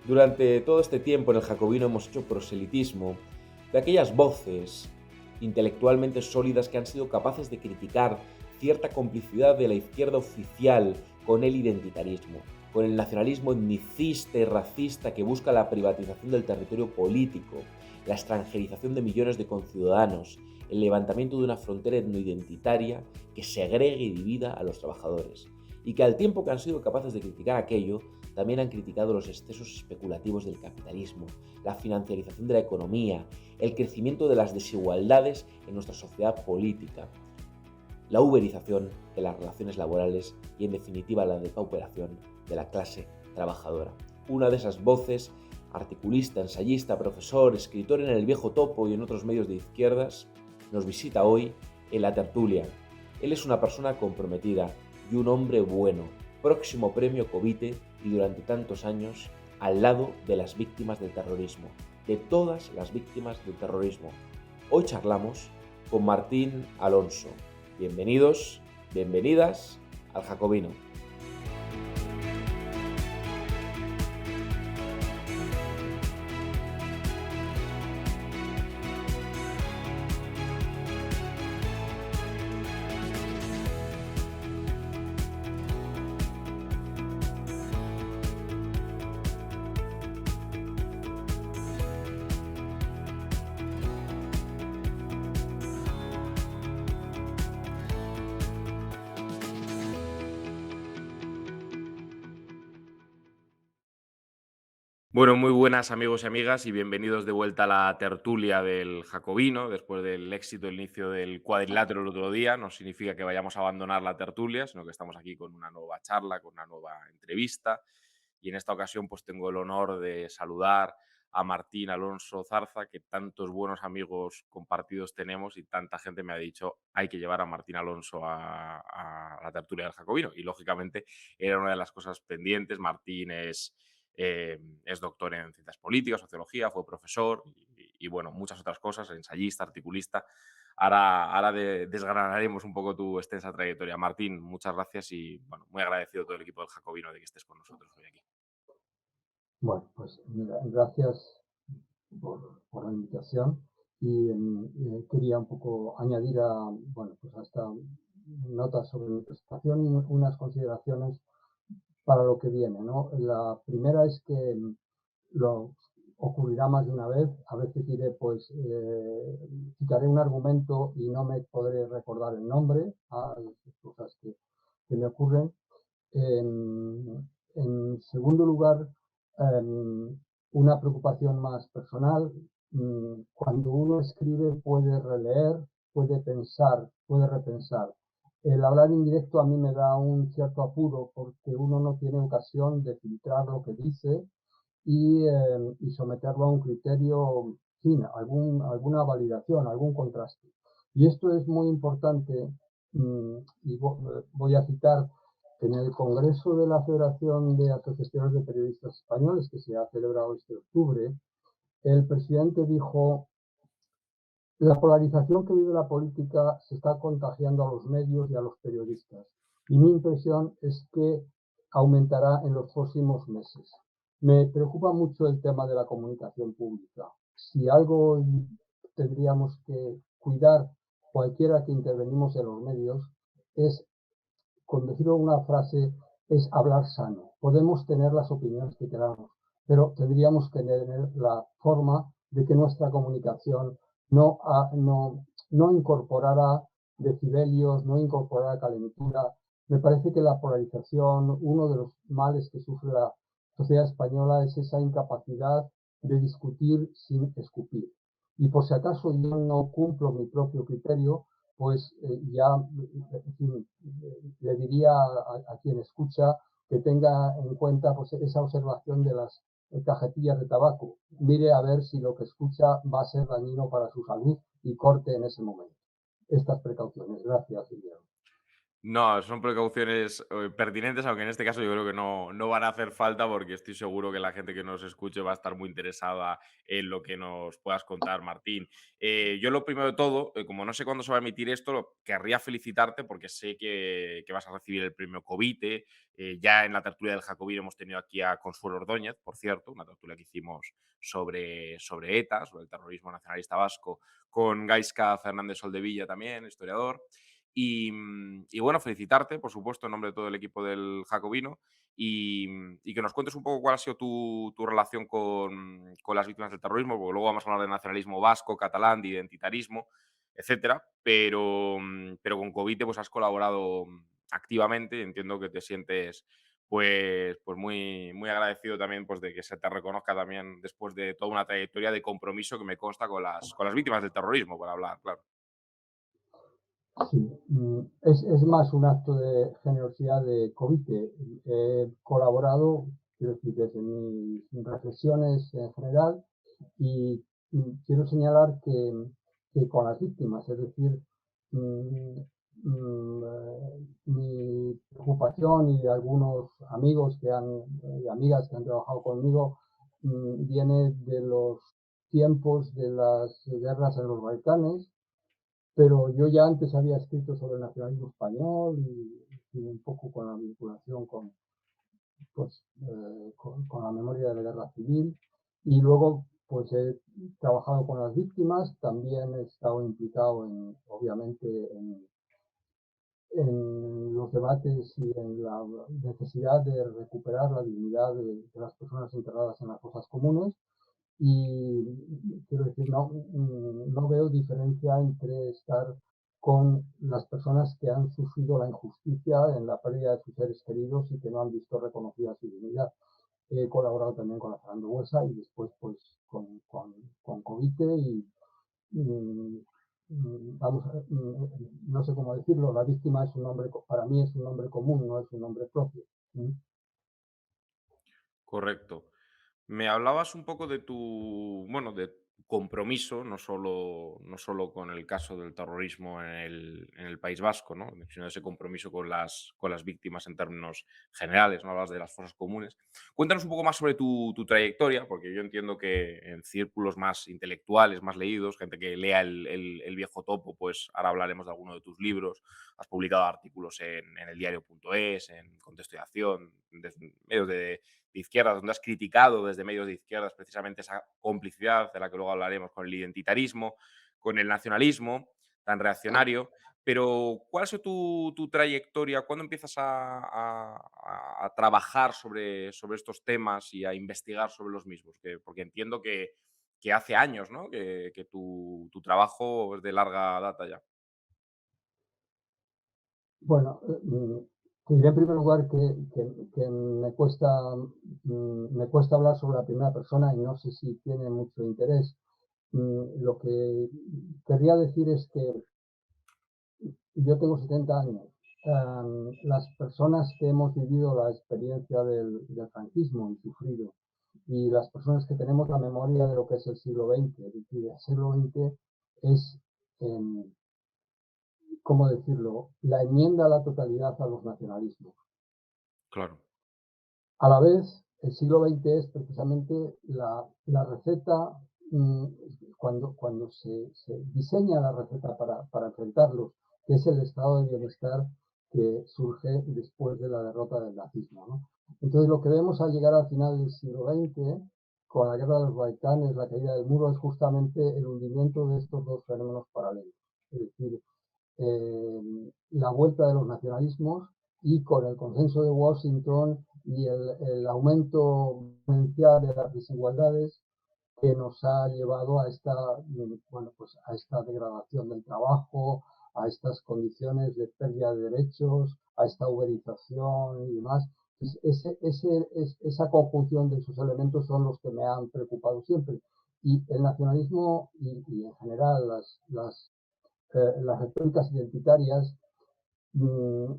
Durante todo este tiempo en el Jacobino hemos hecho proselitismo de aquellas voces intelectualmente sólidas que han sido capaces de criticar cierta complicidad de la izquierda oficial con el identitarismo, con el nacionalismo etnicista y racista que busca la privatización del territorio político, la extranjerización de millones de conciudadanos, el levantamiento de una frontera etnoidentitaria que segregue y divida a los trabajadores, y que al tiempo que han sido capaces de criticar aquello, también han criticado los excesos especulativos del capitalismo, la financiarización de la economía, el crecimiento de las desigualdades en nuestra sociedad política, la uberización de las relaciones laborales y, en definitiva, la depauperación de la clase trabajadora. Una de esas voces, articulista, ensayista, profesor, escritor en El Viejo Topo y en otros medios de izquierdas, nos visita hoy en la tertulia. Él es una persona comprometida y un hombre bueno, próximo premio Covite y durante tantos años al lado de las víctimas del terrorismo, de todas las víctimas del terrorismo. Hoy charlamos con Martín Alonso. Bienvenidos, bienvenidas al Jacobino. Bueno, muy buenas amigos y amigas y bienvenidos de vuelta a la tertulia del Jacobino. Después del éxito del inicio del cuadrilátero el otro día, no significa que vayamos a abandonar la tertulia, sino que estamos aquí con una nueva charla, con una nueva entrevista. Y en esta ocasión pues tengo el honor de saludar a Martín Alonso Zarza, que tantos buenos amigos compartidos tenemos y tanta gente me ha dicho hay que llevar a Martín Alonso a la tertulia del Jacobino. Y lógicamente era una de las cosas pendientes. Martín es doctor en ciencias políticas, sociología, fue profesor y bueno, muchas otras cosas, ensayista, articulista. Ahora desgranaremos un poco tu extensa trayectoria. Martín, muchas gracias y bueno, muy agradecido a todo el equipo del Jacobino de que estés con nosotros hoy aquí. Bueno, pues gracias por la invitación y quería un poco añadir a esta nota sobre mi presentación unas consideraciones para lo que viene, ¿no? La primera es que lo ocurrirá más de una vez, a veces diré, pues citaré un argumento y no me podré recordar el nombre, cosas que me ocurren. En segundo lugar, una preocupación más personal. Cuando uno escribe puede releer, puede pensar, puede repensar. El hablar en directo a mí me da un cierto apuro porque uno no tiene ocasión de filtrar lo que dice y someterlo a un criterio, fin, alguna validación, algún contraste. Y esto es muy importante, y voy a citar en el Congreso de la Federación de Asociaciones de Periodistas Españoles, que se ha celebrado este octubre, el presidente dijo: la polarización que vive la política se está contagiando a los medios y a los periodistas. Y mi impresión es que aumentará en los próximos meses. Me preocupa mucho el tema de la comunicación pública. Si algo tendríamos que cuidar cualquiera que intervenimos en los medios es, con decirlo una frase, es hablar sano. Podemos tener las opiniones que queramos, pero tendríamos que tener la forma de que nuestra comunicación no incorporara decibelios, no incorporara calentura. Me parece que la polarización, uno de los males que sufre la sociedad española es esa incapacidad de discutir sin escupir. Y por si acaso yo no cumplo mi propio criterio, pues ya, en fin, le diría a quien escucha que tenga en cuenta pues, esa observación de las cajetillas de tabaco. Mire a ver si lo que escucha va a ser dañino para su salud y corte en ese momento. Estas precauciones. Gracias, Guillermo. No, son precauciones pertinentes, aunque en este caso yo creo que no van a hacer falta porque estoy seguro que la gente que nos escuche va a estar muy interesada en lo que nos puedas contar, Martín. Yo lo primero de todo, como no sé cuándo se va a emitir esto, querría felicitarte porque sé que vas a recibir el premio Covite. Ya en la tertulia del Jacobino hemos tenido aquí a Consuelo Ordóñez, por cierto, una tertulia que hicimos sobre ETA, sobre el terrorismo nacionalista vasco, con Gaisca Fernández Soldevilla también, historiador. Y bueno, felicitarte, por supuesto, en nombre de todo el equipo del Jacobino y que nos cuentes un poco cuál ha sido tu relación con las víctimas del terrorismo, porque luego vamos a hablar de nacionalismo vasco, catalán, de identitarismo, etcétera. Pero con Covite pues has colaborado activamente y entiendo que te sientes pues muy agradecido también pues de que se te reconozca también después de toda una trayectoria de compromiso que me consta con las víctimas del terrorismo, para hablar, claro. Sí, es más un acto de generosidad de Covite. He colaborado, quiero decir, desde mis reflexiones en general y quiero señalar que con las víctimas, es decir, mm, mi preocupación y de algunos amigos y amigas que han trabajado conmigo viene de los tiempos de las guerras en los Balcanes, pero yo ya antes había escrito sobre el nacionalismo español y un poco con la vinculación con la memoria de la guerra civil. Y luego pues he trabajado con las víctimas, también he estado implicado obviamente en los debates y en la necesidad de recuperar la dignidad de las personas enterradas en las fosas comunes. Y quiero decir, no veo diferencia entre estar con las personas que han sufrido la injusticia en la pérdida de sus seres queridos y que no han visto reconocida su dignidad. He colaborado también con la Fernando Buesa y después pues con Covite y mm, vamos a ver, no sé cómo decirlo, la víctima es un nombre, para mí es un nombre común, no es un nombre propio. Correcto. Me hablabas un poco de bueno, de tu compromiso, no solo con el caso del terrorismo en el País Vasco, ¿no? Sino ese compromiso con las víctimas en términos generales, ¿no? Hablabas de las fosas comunes. Cuéntanos un poco más sobre tu trayectoria, porque yo entiendo que en círculos más intelectuales, más leídos, gente que lea el viejo topo, pues ahora hablaremos de alguno de tus libros. Has publicado artículos en el diario.es, en Contexto y Acción, en medios de izquierdas, donde has criticado desde medios de izquierdas precisamente esa complicidad de la que luego hablaremos con el identitarismo, con el nacionalismo tan reaccionario. Pero, ¿cuál ha sido tu trayectoria? ¿Cuándo empiezas a trabajar sobre estos temas y a investigar sobre los mismos? Porque entiendo que hace años, ¿no? Que tu trabajo es de larga data ya. Bueno, te diré en primer lugar que me cuesta hablar sobre la primera persona y no sé si tiene mucho interés. Lo que querría decir es que yo tengo 70 años. Las personas que hemos vivido la experiencia del franquismo y sufrido, y las personas que tenemos la memoria de lo que es el siglo XX, es decir, el siglo XX es, em, ¿cómo decirlo?, la enmienda a la totalidad a los nacionalismos. Claro. A la vez, el siglo XX es precisamente la receta, mm, cuando se diseña la receta para enfrentarlos, que es el estado de bienestar que surge después de la derrota del nazismo, ¿no? Entonces, lo que vemos al llegar al final del siglo XX, con la guerra de los Balcanes, la caída del muro, es justamente el hundimiento de estos dos fenómenos paralelos. Es decir, la vuelta de los nacionalismos y con el consenso de Washington y el aumento exponencial de las desigualdades que nos ha llevado a esta, bueno, pues a esta degradación del trabajo, a estas condiciones de pérdida de derechos, a esta uberización y demás. Pues esa conjunción de esos elementos son los que me han preocupado siempre. Y el nacionalismo y en general las retóricas identitarias mm,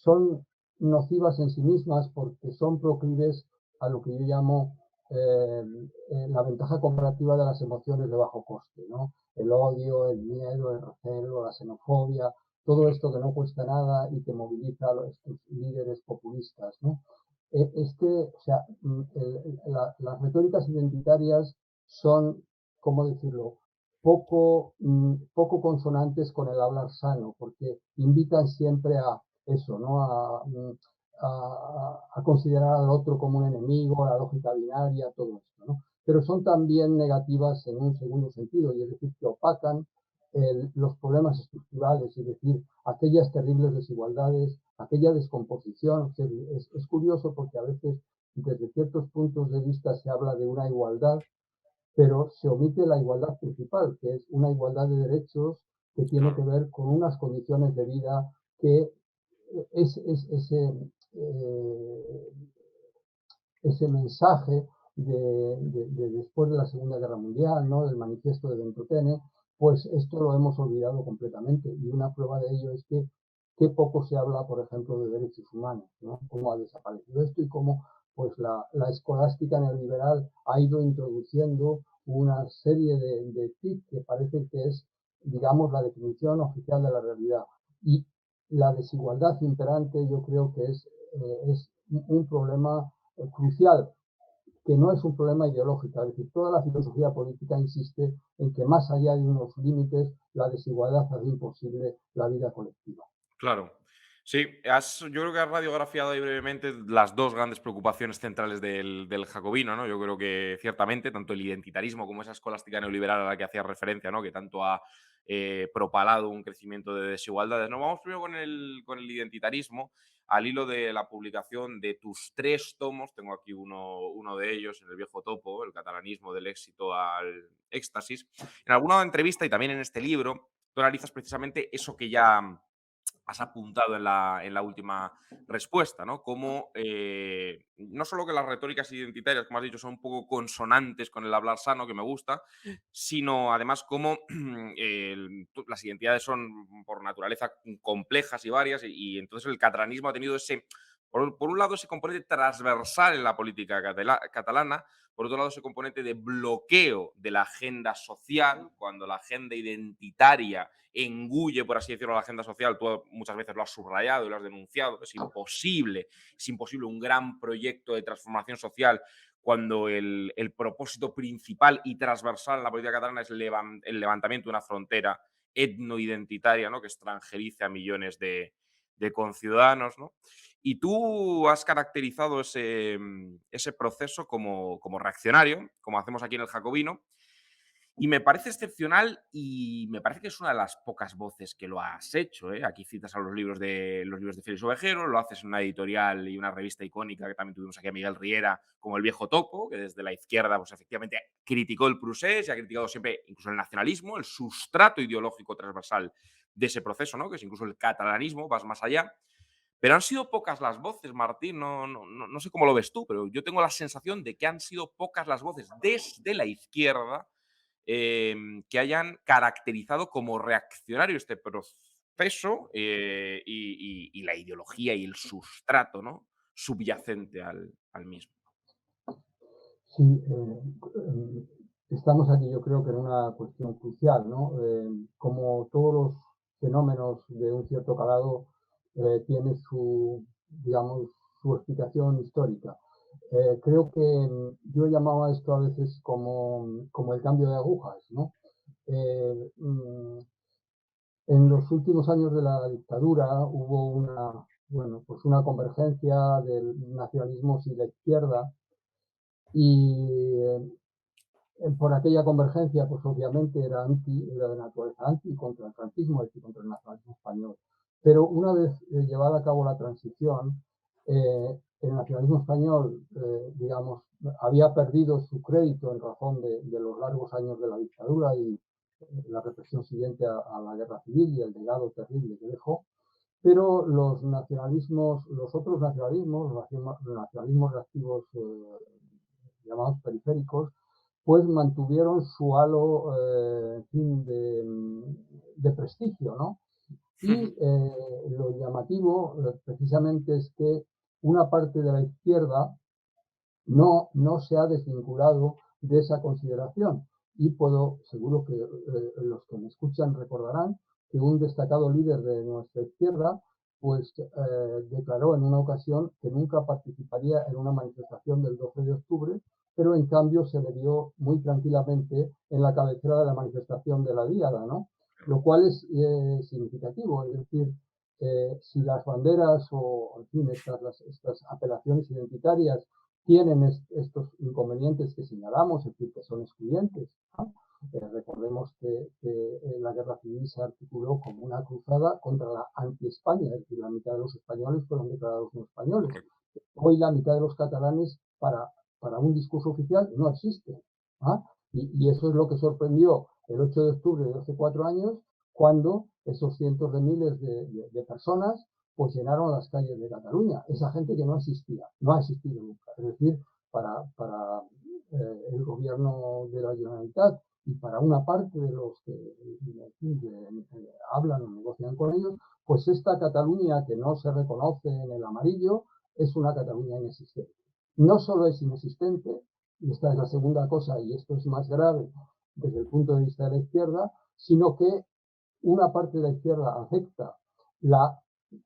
son nocivas en sí mismas porque son proclives a lo que yo llamo la ventaja comparativa de las emociones de bajo coste, ¿no? El odio, el miedo, el recelo, la xenofobia, todo esto que no cuesta nada y que moviliza a estos líderes populistas, ¿no? O sea, las retóricas identitarias son, ¿cómo decirlo?, poco consonantes con el hablar sano, porque invitan siempre a eso, ¿no? A considerar al otro como un enemigo, la lógica binaria, todo esto, ¿no? Pero son también negativas en un segundo sentido, y es decir, que opacan los problemas estructurales, es decir, aquellas terribles desigualdades, aquella descomposición. Es curioso porque a veces desde ciertos puntos de vista se habla de una igualdad, pero se omite la igualdad principal, que es una igualdad de derechos que tiene que Claro, ver con unas condiciones de vida que eh, ese mensaje de después de la Segunda Guerra Mundial, ¿no?, del manifiesto de Ventotene, pues esto lo hemos olvidado completamente. Y una prueba de ello es que qué poco se habla, por ejemplo, de derechos humanos, ¿no? Cómo ha desaparecido esto y cómo pues la escolástica neoliberal ha ido introduciendo una serie de TIC que parece que es, digamos, la definición oficial de la realidad. Y la desigualdad imperante yo creo que es un problema crucial, que no es un problema ideológico. Es decir, toda la filosofía política insiste en que más allá de unos límites, la desigualdad hace imposible la vida colectiva. claro. Sí, yo creo que has radiografiado ahí brevemente las dos grandes preocupaciones centrales del jacobino, ¿no? Yo creo que ciertamente tanto el identitarismo como esa escolástica neoliberal a la que hacías referencia, ¿no?, que tanto ha propalado un crecimiento de desigualdades. No, vamos primero con el identitarismo, al hilo de la publicación de tus 3 tomos. Tengo aquí uno de ellos, en El viejo topo, El catalanismo del éxito al éxtasis. En alguna entrevista y también en este libro, tú analizas precisamente eso que ya has apuntado en la última respuesta, ¿no? Como no solo que las retóricas identitarias, como has dicho, son un poco consonantes con el hablar sano, que me gusta, sino además como las identidades son por naturaleza complejas y varias, y entonces el catalanismo ha tenido ese, por un lado, ese componente transversal en la política catalana, por otro lado, ese componente de bloqueo de la agenda social, cuando la agenda identitaria engulle, por así decirlo, la agenda social. Tú muchas veces lo has subrayado y lo has denunciado. Es imposible un gran proyecto de transformación social cuando el propósito principal y transversal en la política catalana es el levantamiento de una frontera etnoidentitaria, ¿no?, que extranjerice a millones de conciudadanos, ¿no? Y tú has caracterizado ese proceso como reaccionario, como hacemos aquí en el Jacobino, y me parece excepcional y me parece que es una de las pocas voces que lo has hecho, ¿eh? Aquí citas a los libros de Félix Ovejero, lo haces en una editorial y una revista icónica que también tuvimos aquí a Miguel Riera, como El viejo topo, que desde la izquierda pues efectivamente criticó el procés y ha criticado siempre incluso el nacionalismo, el sustrato ideológico transversal de ese proceso, ¿no?, que es incluso el catalanismo, vas más allá. Pero han sido pocas las voces, Martín, no sé cómo lo ves tú, pero yo tengo la sensación de que han sido pocas las voces desde la izquierda que hayan caracterizado como reaccionario este proceso y la ideología y el sustrato, ¿no?, subyacente al mismo. Sí, estamos aquí yo creo que en una cuestión crucial, ¿no? Como todos los fenómenos de un cierto calado tiene su, digamos, su explicación histórica. Creo que yo llamaba esto a veces como el cambio de agujas, ¿no? Eh, mm, en los últimos años de la dictadura hubo bueno, pues una convergencia del nacionalismo y la izquierda y por aquella convergencia, pues obviamente era de naturaleza anti contra el franquismo, es decir, contra el nacionalismo español. Pero una vez llevada a cabo la transición, el nacionalismo español, digamos, había perdido su crédito en razón de los largos años de la dictadura y la represión siguiente a la guerra civil y el legado terrible que dejó. Pero los nacionalismos, los otros nacionalismos, los nacionalismos reactivos llamados periféricos, pues mantuvieron su halo en fin, de prestigio, ¿no? Y lo llamativo precisamente es que una parte de la izquierda no se ha desvinculado de esa consideración. Y seguro que los que me escuchan recordarán que un destacado líder de nuestra izquierda pues declaró en una ocasión que nunca participaría en una manifestación del 12 de octubre, pero en cambio se le vio muy tranquilamente en la cabecera de la manifestación de la Diada, ¿no? Lo cual es significativo, es decir, si las banderas o, en fin, estas apelaciones identitarias tienen estos inconvenientes que señalamos, es decir, que son excluyentes, ¿no? Recordemos que la guerra civil se articuló como una cruzada contra la anti-España, es decir, la mitad de los españoles fueron declarados no españoles. Hoy la mitad de los catalanes para un discurso oficial no existe. ¿Ah? Y eso es lo que sorprendió el 8 de octubre de hace 4 años, cuando esos cientos de miles de personas pues llenaron las calles de Cataluña.Esa gente que no existía, no ha existido nunca. Es decir, para el gobierno de la Generalitat y para una parte de los que hablan o negocian con ellos, pues esta Cataluña que no se reconoce en el amarillo es una Cataluña inexistente. No solo es inexistente, y esta es la segunda cosa, y esto es más grave desde el punto de vista de la izquierda, sino que una parte de la izquierda acepta la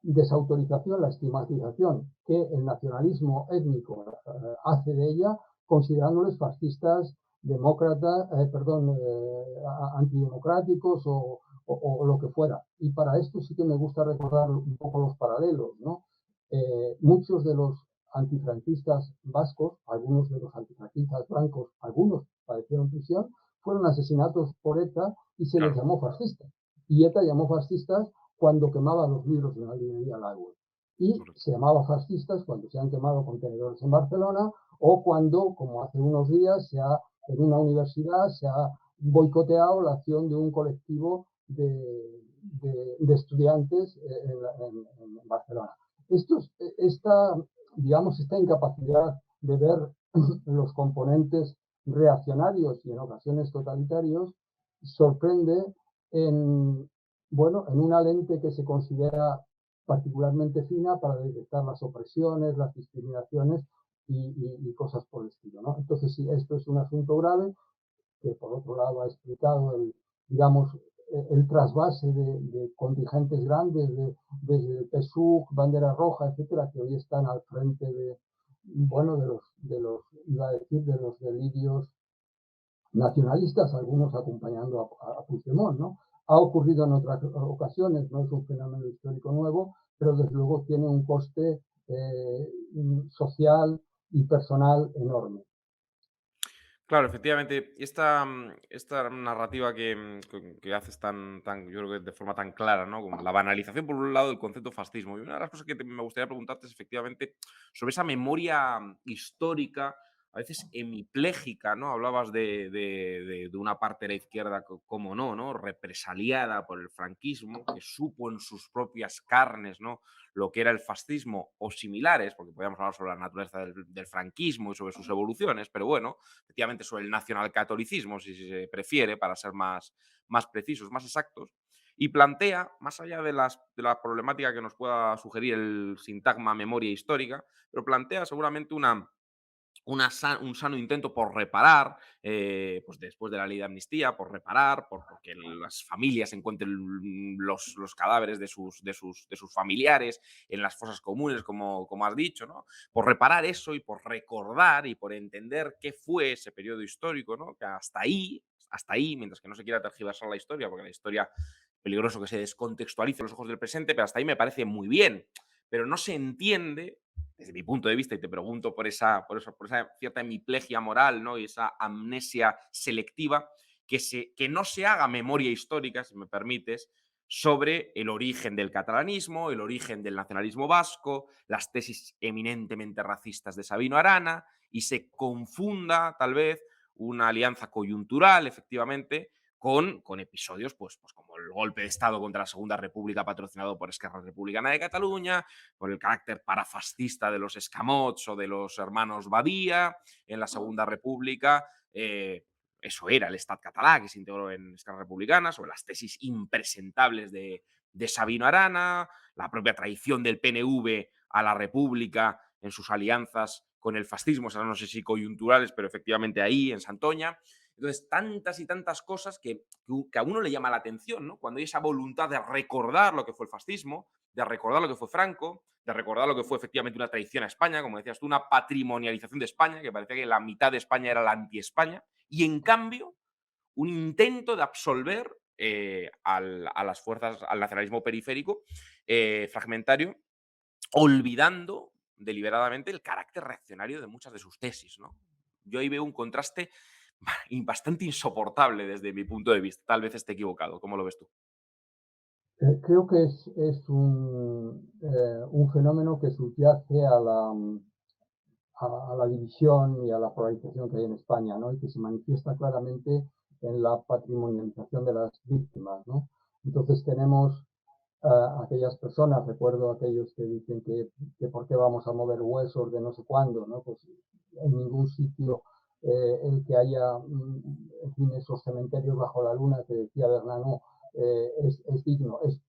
desautorización, la estigmatización que el nacionalismo étnico hace de ella, considerándoles fascistas, demócratas, antidemocráticos o lo que fuera. Y para esto sí que me gusta recordar un poco los paralelos, ¿no? Muchos de los antifranquistas vascos, algunos de los antifranquistas blancos, algunos padecieron prisión, fueron asesinados por ETA y se les llamó fascistas. Y ETA llamó fascistas cuando quemaba los libros de la librería Lagos. Y se llamaba fascistas cuando se han quemado contenedores en Barcelona o cuando, como hace unos días, en una universidad se ha boicoteado la acción de un colectivo de estudiantes en Barcelona. Esta incapacidad de ver los componentes reaccionarios y en ocasiones totalitarios sorprende en una lente que se considera particularmente fina para detectar las opresiones, las discriminaciones y cosas por el estilo, ¿no? Entonces, sí, esto es un asunto grave que, por otro lado, ha explicado el trasvase de contingentes grandes desde el PSUV, Bandera Roja, etcétera, que hoy están al frente de los delirios nacionalistas, algunos acompañando a Puigdemont, ¿no? Ha ocurrido en otras ocasiones, no es un fenómeno histórico nuevo, pero desde luego tiene un coste social y personal enorme. Claro, efectivamente, esta narrativa que haces yo creo que de forma tan clara, ¿no? Como la banalización, por un lado, del concepto fascismo. Y una de las cosas que me gustaría preguntarte es efectivamente sobre esa memoria histórica, a veces hemipléjica, ¿no? Hablabas de una parte de la izquierda, como no, represaliada por el franquismo, que supo en sus propias carnes, ¿no? Lo que era el fascismo o similares, porque podríamos hablar sobre la naturaleza del franquismo y sobre sus evoluciones, pero bueno, efectivamente sobre el nacionalcatolicismo, si se prefiere, para ser más precisos, más exactos, y plantea, más allá de la problemática que nos pueda sugerir el sintagma memoria histórica, pero plantea seguramente un sano intento por reparar, pues después de la ley de amnistía, por reparar, porque las familias encuentren los cadáveres de sus familiares en las fosas comunes, como has dicho, ¿no? Por reparar eso y por recordar y por entender qué fue ese periodo histórico, ¿no? Que hasta ahí, mientras que no se quiera tergiversar la historia, porque la historia peligroso que se descontextualice los ojos del presente, pero hasta ahí me parece muy bien. Pero no se entiende desde mi punto de vista, y te pregunto por esa cierta hemiplegia moral, ¿no? Y esa amnesia selectiva, que no se haga memoria histórica, si me permites, sobre el origen del catalanismo, el origen del nacionalismo vasco, las tesis eminentemente racistas de Sabino Arana, y se confunda tal vez una alianza coyuntural, efectivamente, con episodios pues como el golpe de Estado contra la Segunda República patrocinado por Esquerra Republicana de Cataluña, por el carácter parafascista de los escamots o de los hermanos Badía en la Segunda República. Eso era el Estat català, que se integró en Esquerra Republicana, sobre las tesis impresentables de Sabino Arana, la propia traición del PNV a la República en sus alianzas con el fascismo, esas no sé si coyunturales, pero efectivamente ahí, en Santoña. Entonces, tantas y tantas cosas que a uno le llama la atención, ¿no? Cuando hay esa voluntad de recordar lo que fue el fascismo, de recordar lo que fue Franco, de recordar lo que fue efectivamente una traición a España, como decías tú, una patrimonialización de España, que parecía que la mitad de España era la anti-España, y en cambio, un intento de absolver a las fuerzas, al nacionalismo periférico, fragmentario, olvidando deliberadamente el carácter reaccionario de muchas de sus tesis, ¿no? Yo ahí veo un contraste bastante insoportable desde mi punto de vista. Tal vez esté equivocado. ¿Cómo lo ves tú? Creo que es un fenómeno que subyace a la división y a la polarización que hay en España, ¿no? Y que se manifiesta claramente en la patrimonialización de las víctimas, ¿no? Entonces tenemos aquellas personas, recuerdo aquellos que dicen que por qué vamos a mover huesos de no sé cuándo, ¿no? Pues en ningún sitio el que haya, en fin, esos cementerios bajo la luna que decía Bernanó, es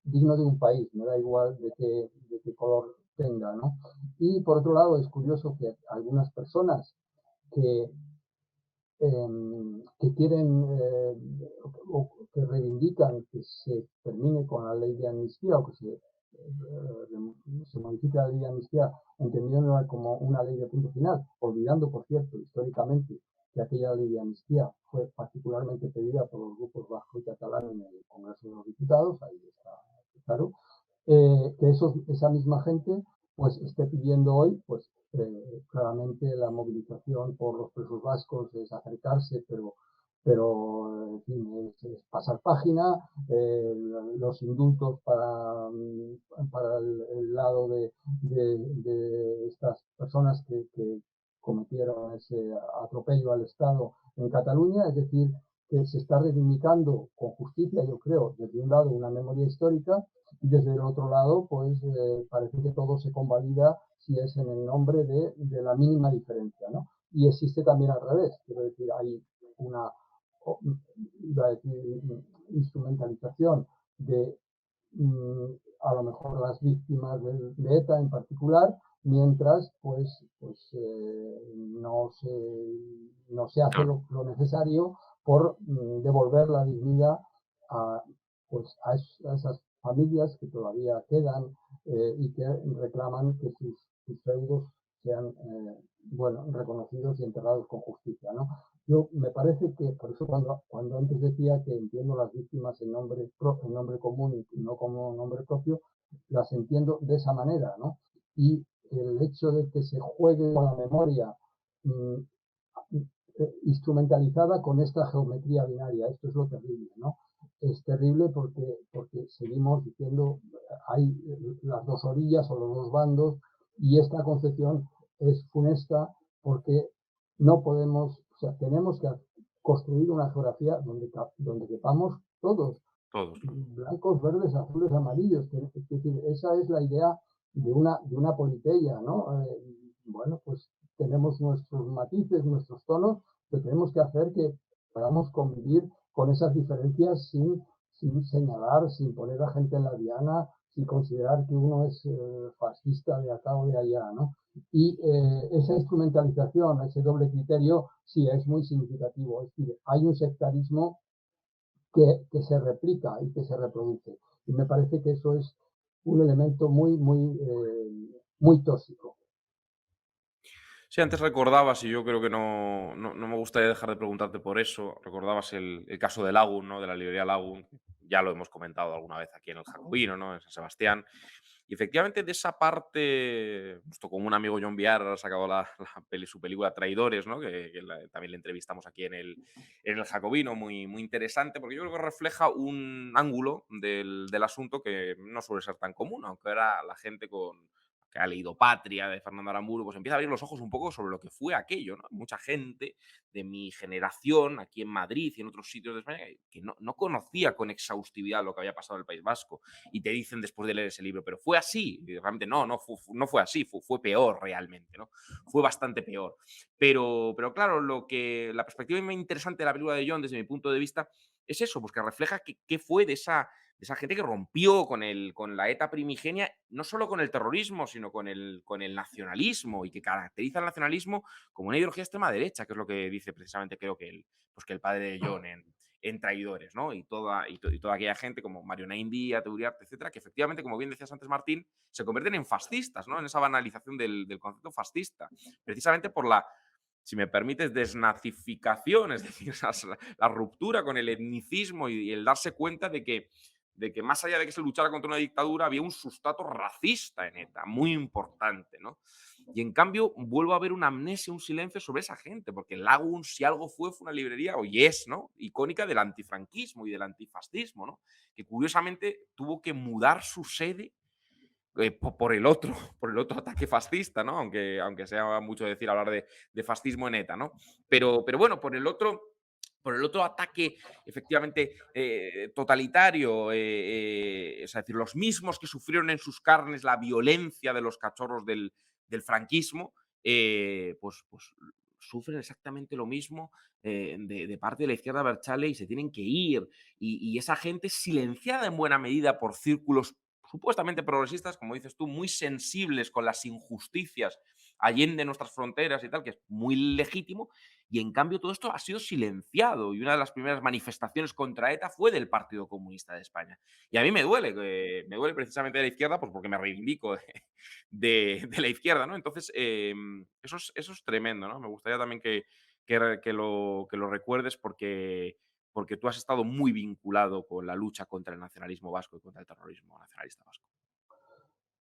digno de un país, me da igual de qué color tenga, ¿no? Y por otro lado, es curioso que algunas personas que, que quieren o que reivindican que se termine con la ley de amnistía o que se modifique la ley de amnistía entendiéndola como una ley de punto final, olvidando, por cierto, históricamente que aquella ley de amnistía fue particularmente pedida por los grupos vasco y catalán en el Congreso de los Diputados, ahí está claro, que esa misma gente pues esté pidiendo hoy, pues claramente la movilización por los presos vascos es acercarse, pero en fin, es pasar página, los indultos para el lado de estas personas que cometieron ese atropello al Estado en Cataluña, es decir, que se está reivindicando con justicia, yo creo, desde un lado una memoria histórica y desde el otro lado, pues parece que todo se convalida si es en el nombre de la mínima diferencia, ¿no? Y existe también al revés, quiero decir, hay una, iba a decir, instrumentalización de a lo mejor las víctimas de ETA en particular, mientras no se hace Claro. lo necesario por devolver la dignidad a, pues, a esas familias que todavía quedan y que reclaman que sus feudos sean bueno, reconocidos y enterrados con justicia, ¿no? Yo me parece que, por eso cuando antes decía que entiendo las víctimas en nombre común y no como nombre propio, las entiendo de esa manera, ¿no? Y el hecho de que se juegue con la memoria mmm, instrumentalizada con esta geometría binaria, esto es lo terrible, ¿no? Es terrible porque seguimos diciendo hay las dos orillas o los dos bandos y esta concepción es funesta porque no podemos, o sea, tenemos que construir una geografía donde quepamos todos, Todos, ¿no? blancos, verdes, azules, amarillos. Es decir, esa es la idea de una politeia, ¿no? Bueno, pues tenemos nuestros matices, nuestros tonos, pero tenemos que hacer que podamos convivir con esas diferencias sin señalar, sin poner a gente en la diana, sin considerar que uno es fascista de acá o de allá, ¿no? Y esa instrumentalización, ese doble criterio, sí es muy significativo. Es decir, hay un sectarismo que se replica y que se reproduce. Y me parece que eso es un elemento muy tóxico. Sí, antes recordabas, y yo creo que no me gustaría dejar de preguntarte por eso, recordabas el caso de Lagun, ¿no? De la librería Lagun, ya lo hemos comentado alguna vez aquí en el Jacobino, ¿no? En San Sebastián. Y efectivamente de esa parte, justo como un amigo John Viar ha sacado su película Traidores, ¿no? También le entrevistamos aquí en el Jacobino, muy, muy interesante, porque yo creo que refleja un ángulo del asunto que no suele ser tan común, aunque ahora la gente que ha leído Patria de Fernando Aramburu, pues empieza a abrir los ojos un poco sobre lo que fue aquello, ¿no? Mucha gente de mi generación, aquí en Madrid y en otros sitios de España, que no conocía con exhaustividad lo que había pasado en el País Vasco. Y te dicen después de leer ese libro, pero fue así. Y realmente no fue así, fue peor realmente, ¿no? Fue bastante peor. Pero claro, la perspectiva más interesante de la película de John, desde mi punto de vista, es eso, pues que refleja qué fue de esa gente que rompió con la ETA primigenia, no solo con el terrorismo, sino con el nacionalismo, y que caracteriza el nacionalismo como una ideología extrema derecha, que es lo que dice precisamente, creo pues que el padre de John en Traidores, ¿no? Y toda aquella gente como Mariona Díaz, Uriarte, etcétera, que efectivamente, como bien decías antes, Martín, se convierten en fascistas, ¿no? En esa banalización del concepto fascista, precisamente por la, si me permites, desnazificación, es decir, la ruptura con el etnicismo y el darse cuenta de que más allá de que se luchara contra una dictadura, había un sustrato racista en ETA, muy importante, ¿no? Y en cambio, vuelvo a ver una amnesia, un silencio sobre esa gente, porque el Lagun, si algo fue una librería, y es, ¿no? Icónica del antifranquismo y del antifascismo, ¿no? Que curiosamente tuvo que mudar su sede por el otro, por el otro ataque fascista, ¿no? Aunque sea mucho decir hablar de fascismo en ETA, ¿no? Pero bueno, por el otro ataque efectivamente totalitario, es decir, los mismos que sufrieron en sus carnes la violencia de los cachorros del franquismo, pues sufren exactamente lo mismo de parte de la izquierda Berchale y se tienen que ir. Y esa gente silenciada en buena medida por círculos supuestamente progresistas, como dices tú, muy sensibles con las injusticias allende nuestras fronteras y tal, que es muy legítimo, y en cambio todo esto ha sido silenciado y una de las primeras manifestaciones contra ETA fue del Partido Comunista de España. Y a mí me duele precisamente de la izquierda, pues porque me reivindico de la izquierda, ¿no? Entonces, eso es tremendo, ¿no? Me gustaría también que lo recuerdes porque tú has estado muy vinculado con la lucha contra el nacionalismo vasco y contra el terrorismo nacionalista vasco.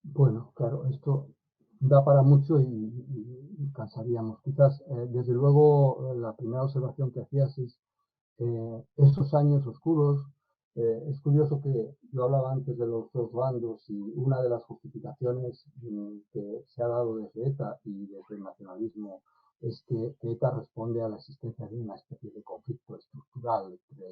Bueno, claro, esto da para mucho y cansaríamos. Quizás, desde luego, la primera observación que hacías es esos años oscuros. Es curioso que yo hablaba antes de los dos bandos y una de las justificaciones que se ha dado desde ETA y desde el nacionalismo es que ETA responde a la existencia de una especie de conflicto estructural entre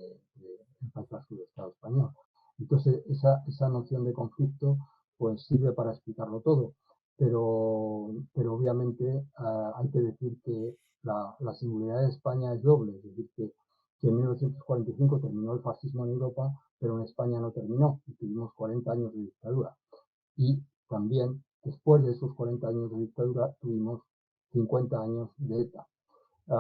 el País Vasco y el Estado español. Entonces, esa noción de conflicto pues sirve para explicarlo todo, pero obviamente hay que decir que la singularidad de España es doble, es decir, que en 1945 terminó el fascismo en Europa, pero en España no terminó y tuvimos 40 años de dictadura. Y también, después de esos 40 años de dictadura, tuvimos 50 años de ETA.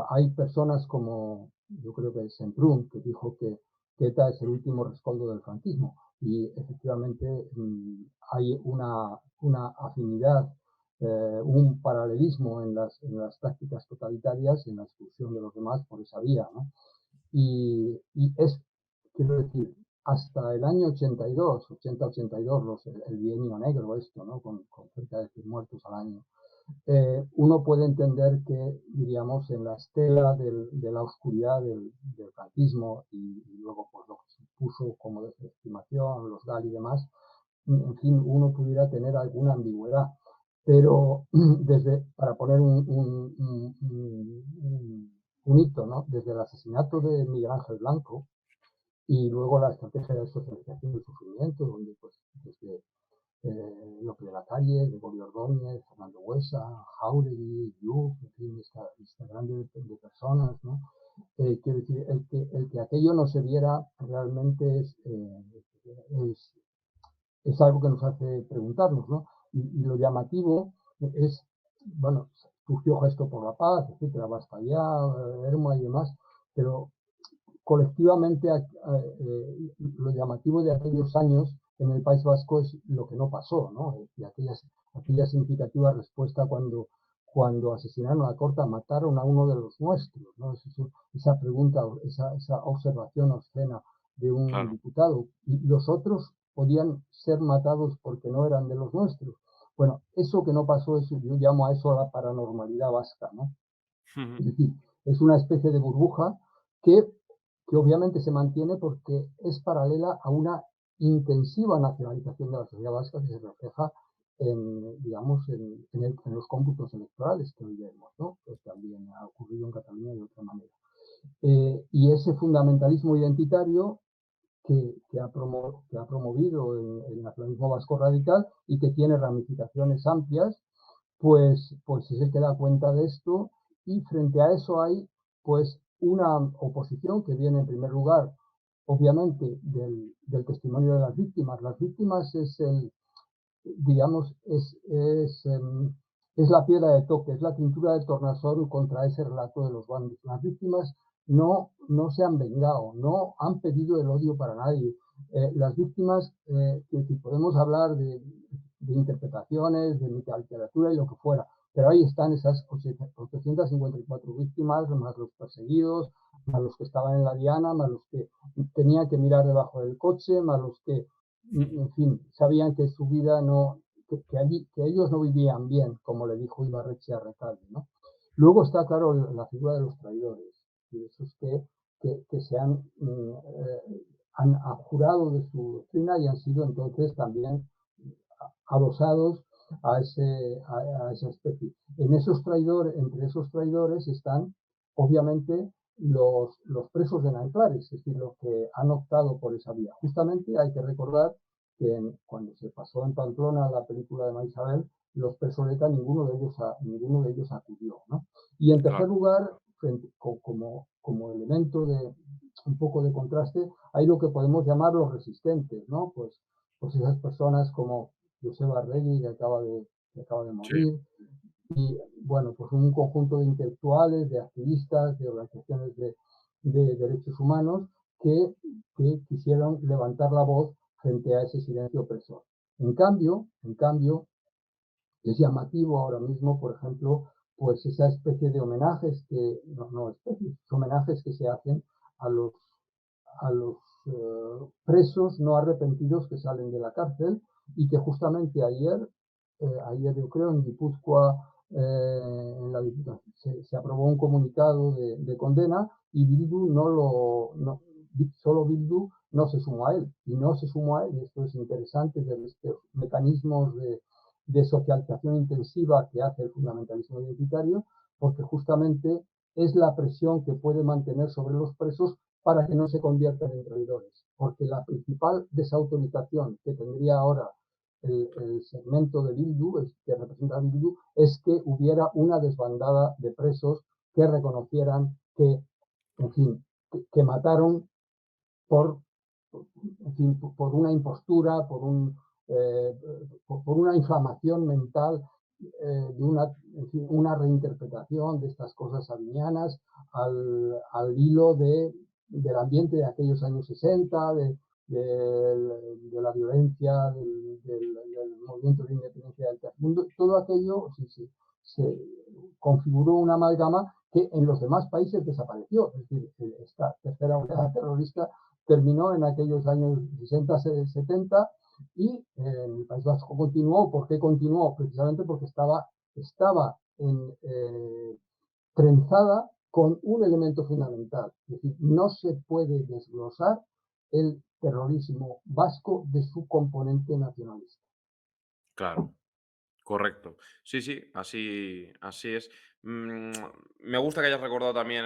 Hay personas como, yo creo que Semprún, que dijo que ETA es el último rescoldo del franquismo. Y efectivamente hay una afinidad, un paralelismo en las tácticas totalitarias y en la exclusión de los demás por esa vía, ¿no? Y es, quiero decir, hasta el año 82, 80-82, el bienio negro esto, ¿no? Con cerca de 100 muertos al año, uno puede entender que, diríamos, en la estela de la oscuridad del franquismo y luego pues, lo que se puso como desestimación, los GAL y demás, en fin, uno pudiera tener alguna ambigüedad. Pero para poner un hito, ¿no? Desde el asesinato de Miguel Ángel Blanco y luego la estrategia de socialización del sufrimiento, donde pues desde López de la Calle, Gregorio Ordóñez, Fernando Huesa, Jáuregui, Lluc, en fin, esta grande de personas, ¿no? Quiero decir, el que aquello no se viera realmente es algo que nos hace preguntarnos, ¿no? Y lo llamativo es, bueno, surgió Gesto por la Paz, etcétera, Basta Ya, Erma y demás, pero colectivamente lo llamativo de aquellos años en el País Vasco es lo que no pasó, ¿no? Y aquella significativa respuesta cuando asesinaron a Corta, mataron a uno de los nuestros, ¿no? Esa pregunta, esa observación obscena de un Claro. diputado. Y los otros podían ser matados porque no eran de los nuestros. Bueno, eso que no pasó, eso, yo llamo a eso la paranormalidad vasca, ¿no? Es decir, es una especie de burbuja que, que obviamente se mantiene porque es paralela a una intensiva nacionalización de la sociedad vasca que se refleja digamos, en los cómputos electorales que hoy vemos, ¿no? Pues también ha ocurrido en Cataluña de otra manera. Y ese fundamentalismo identitario que ha promovido el nacionalismo vasco radical y que tiene ramificaciones amplias, pues se da cuenta de esto y frente a eso hay pues una oposición que viene en primer lugar obviamente, del testimonio de las víctimas. Las víctimas es digamos, es la piedra de toque, es la cintura de tornasol contra ese relato de los bandos. Las víctimas no se han vengado, no han pedido el odio para nadie. Las víctimas, que podemos hablar de interpretaciones, de literatura y lo que fuera, pero ahí están esas 854 víctimas, más los perseguidos, más los que estaban en la diana, más los que tenían que mirar debajo del coche, más los que, en fin, sabían que su vida no, que ellos no vivían bien, como le dijo Ibarretxe a Recalde, ¿no? Luego está, claro, la figura de los traidores, y esos que se han abjurado de su doctrina y han sido entonces también adosados a esa especie. Entre esos traidores están, obviamente, los presos de Nanclares, es decir, los que han optado por esa vía. Justamente hay que recordar que cuando se pasó en Pamplona la película de Maisabel, los presos de ETA, ninguno de ellos acudió, ¿no? Y en tercer Claro, lugar, como elemento de un poco de contraste, hay lo que podemos llamar los resistentes, ¿no? Pues esas personas como Joseba Arregui, que acaba de sí, morir, y bueno, pues un conjunto de intelectuales, de activistas, de organizaciones de derechos humanos que quisieron levantar la voz frente a ese silencio opresor. En cambio, es llamativo ahora mismo, por ejemplo, pues esa especie de homenajes no especies, homenajes que se hacen a los, a los presos no arrepentidos que salen de la cárcel y que justamente ayer yo creo en Guipúzcoa, en la Diputación, se aprobó un comunicado de condena y Bildu solo Bildu no se sumó a él. Y no se sumó a él, y esto es interesante, de estos mecanismos de socialización intensiva que hace el fundamentalismo identitario, porque justamente es la presión que puede mantener sobre los presos para que no se conviertan en traidores. Porque la principal desautorización que tendría ahora el segmento de Bildu, que representa a Bildu, es que hubiera una desbandada de presos que reconocieran que, en fin, que mataron por, en fin, por una impostura, por una inflamación mental, en fin, una reinterpretación de estas cosas avinianas al hilo del ambiente de aquellos años 60, de la violencia, del movimiento de independencia del tercer mundo. Todo aquello se configuró una amalgama que en los demás países desapareció. Es decir, esta tercera oleada terrorista terminó en aquellos años 60, 70 y en el País Vasco continuó. ¿Por qué continuó? Precisamente porque estaba trenzada con un elemento fundamental. Es decir, no se puede desglosar el terrorismo vasco de su componente nacionalista. claro. Correcto. Sí, sí, así es. Mm, Me gusta que hayas recordado también,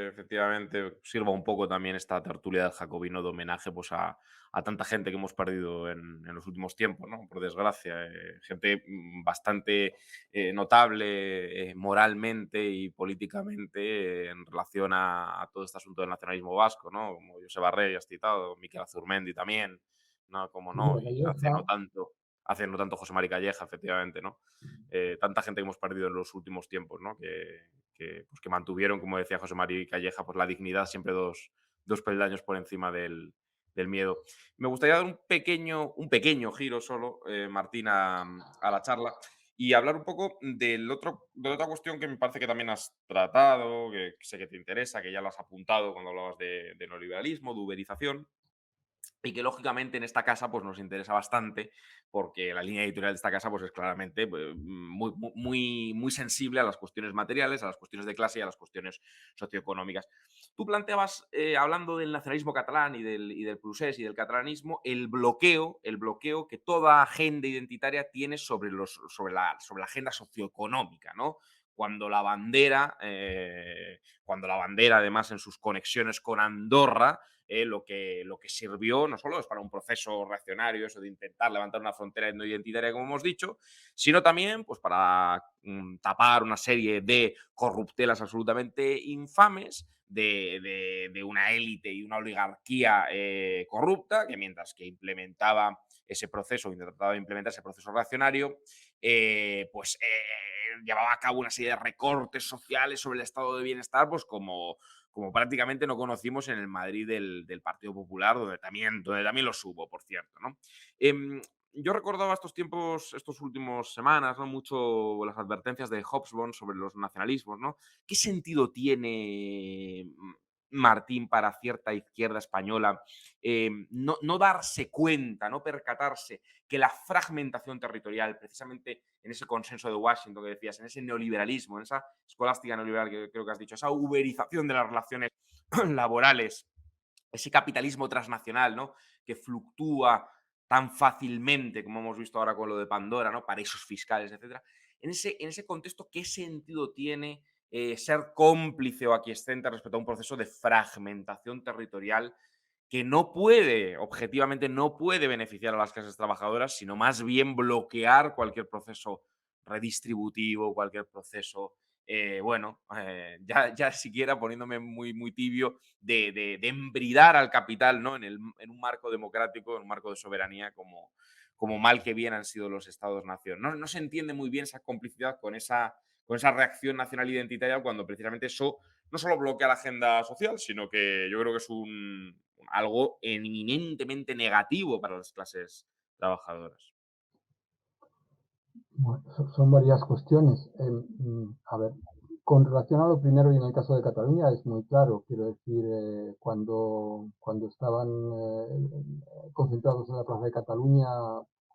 efectivamente, sirva un poco también esta tertulia del Jacobino de homenaje pues, a tanta gente que hemos perdido en los últimos tiempos, ¿no? Por desgracia. Gente bastante notable moralmente y políticamente en relación a todo este asunto del nacionalismo vasco, ¿no? Como Joseba Rey, has citado, Miquel Azurmendi también, ¿no? Como no, Miguel y Calleja, hace no tanto José Mari Calleja, efectivamente, ¿no? Tanta gente que hemos perdido en los últimos tiempos, ¿no? Pues que mantuvieron, como decía José Mari Calleja, pues la dignidad siempre dos peldaños por encima del miedo. Me gustaría dar un pequeño giro solo, Martín, a la charla y hablar un poco de otra cuestión que me parece que también has tratado, que sé que te interesa, que ya lo has apuntado cuando hablabas de neoliberalismo, de uberización, y que lógicamente en esta casa pues nos interesa bastante porque la línea editorial de esta casa pues es claramente muy sensible a las cuestiones materiales, a las cuestiones de clase y a las cuestiones socioeconómicas. Tú planteabas, hablando del nacionalismo catalán y del procés y del catalanismo, el bloqueo que toda agenda identitaria tiene sobre la agenda socioeconómica, ¿no? cuando la bandera, además, en sus conexiones con Andorra, lo que sirvió no solo es para un proceso reaccionario, eso de intentar levantar una frontera no identitaria, como hemos dicho, sino también pues, para tapar una serie de corruptelas absolutamente infames de una élite y una oligarquía corrupta, que mientras que implementaba ese proceso, intentaba implementar ese proceso reaccionario, llevaba a cabo una serie de recortes sociales sobre el estado de bienestar, pues como prácticamente no conocimos en el Madrid del Partido Popular, donde también los hubo, por cierto, ¿no? Yo recordaba estos tiempos, estas últimas semanas, ¿no? Mucho las advertencias de Hobsbawm sobre los nacionalismos, ¿no? ¿Qué sentido tiene Martín para cierta izquierda española no darse cuenta, no percatarse que la fragmentación territorial, precisamente en ese consenso de Washington que decías, en ese neoliberalismo, en esa escolástica neoliberal que creo que has dicho, esa uberización de las relaciones laborales, ese capitalismo transnacional, ¿no? Que fluctúa tan fácilmente, como hemos visto ahora con lo de Pandora, ¿no? Paraísos fiscales, etcétera. En ese contexto, ¿qué sentido tiene ser cómplice o aquiescente respecto a un proceso de fragmentación territorial que no puede, objetivamente, no puede beneficiar a las clases trabajadoras, sino más bien bloquear cualquier proceso redistributivo, cualquier proceso, ya siquiera poniéndome muy, muy tibio, de embridar al capital, ¿no? En un marco democrático, en un marco de soberanía, como mal que bien han sido los estados-nación. No se entiende muy bien esa complicidad con esa reacción nacional identitaria cuando precisamente eso no solo bloquea la agenda social, sino que yo creo que es algo eminentemente negativo para las clases trabajadoras. Bueno, son varias cuestiones. A ver, con relación a lo primero y en el caso de Cataluña es muy claro. Quiero decir, cuando estaban concentrados en la Plaza de Cataluña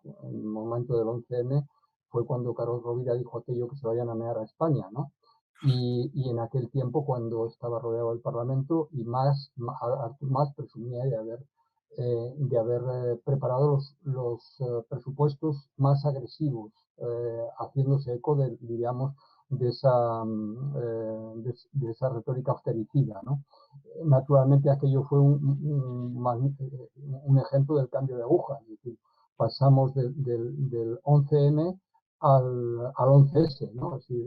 en el momento del 11M, fue cuando Carlos Rovira dijo aquello que se vayan a mear a España, ¿no? Y en aquel tiempo, cuando estaba rodeado el Parlamento, y Artur Mas presumía de haber preparado los presupuestos más agresivos, haciéndose eco diríamos, de esa retórica austericida, ¿no? Naturalmente aquello fue un ejemplo del cambio de aguja, es decir, pasamos del 11M al 11S, ¿no? Es decir,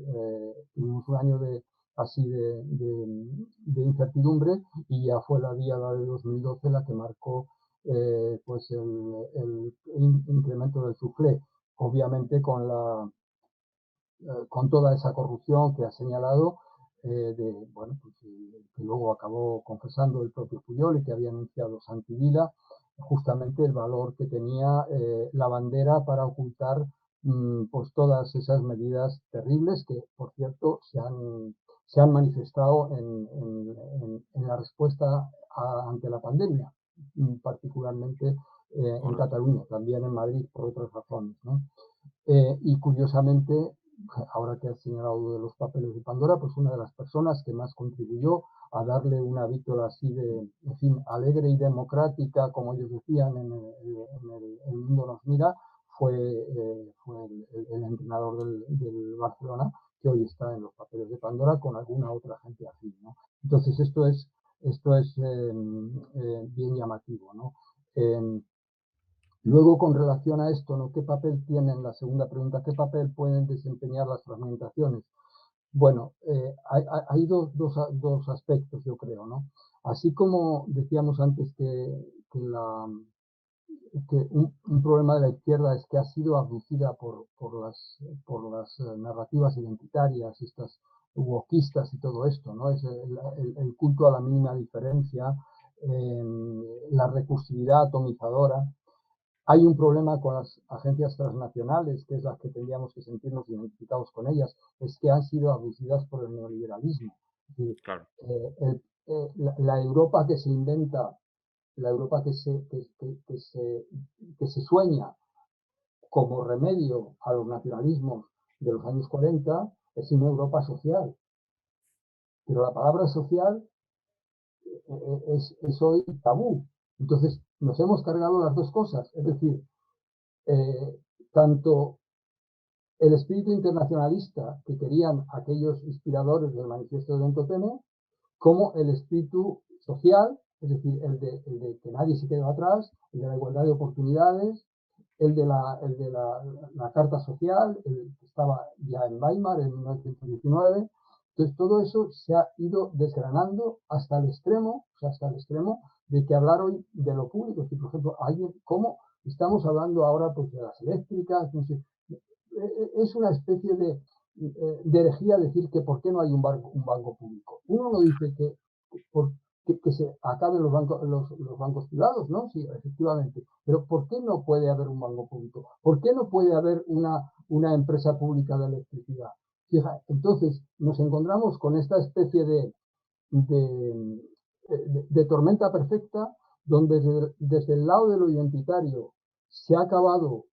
tuvimos un año de incertidumbre y ya fue la diada de 2012 la que marcó pues el incremento del suflé, obviamente con toda esa corrupción que ha señalado, que luego acabó confesando el propio Pujol y que había anunciado Santi Vila, justamente el valor que tenía la bandera para ocultar pues todas esas medidas terribles que, por cierto, se han manifestado en la respuesta ante la pandemia, particularmente en Cataluña, también en Madrid por otras razones, ¿no? Y curiosamente, ahora que has señalado de los papeles de Pandora, pues una de las personas que más contribuyó a darle una víctora así en fin, alegre y democrática, como ellos decían, el mundo nos mira, fue el entrenador del Barcelona, que hoy está en los papeles de Pandora con alguna otra gente así, ¿no? Entonces esto es bien llamativo, ¿no? Luego, con relación a esto, ¿no? ¿Qué papel tienen, la segunda pregunta, qué papel pueden desempeñar las fragmentaciones? Bueno, hay dos aspectos, yo creo, ¿no? Así como decíamos antes que un problema de la izquierda es que ha sido abducida por las narrativas identitarias, estas wokistas y todo esto, ¿no? Es el culto a la mínima diferencia, la recursividad atomizadora. Hay un problema con las agencias transnacionales, que es las que tendríamos que sentirnos identificados con ellas, es que han sido abducidas por el neoliberalismo. Es decir, Claro. la Europa que se inventa, la Europa que se sueña como remedio a los nacionalismos de los años 40 es una Europa social. Pero la palabra social es hoy tabú. Entonces, nos hemos cargado las dos cosas. Es decir, tanto el espíritu internacionalista que querían aquellos inspiradores del manifiesto de Ventotene, como el espíritu social, es decir, el de que nadie se quede atrás, el de la igualdad de oportunidades, el de la Carta Social, el que estaba ya en Weimar en 1919. Entonces, todo eso se ha ido desgranando hasta el extremo, o sea, hasta el extremo de que hablar hoy de lo público. Si, por ejemplo, alguien, ¿cómo estamos hablando ahora pues, de las eléctricas? No sé, es una especie de herejía decir que por qué no hay un banco público. Uno no dice que se acaben los bancos privados, ¿no? Sí, efectivamente. Pero ¿por qué no puede haber un banco público? ¿Por qué no puede haber una empresa pública de electricidad? Fija, entonces nos encontramos con esta especie de, de tormenta perfecta donde desde el lado de lo identitario se ha acabado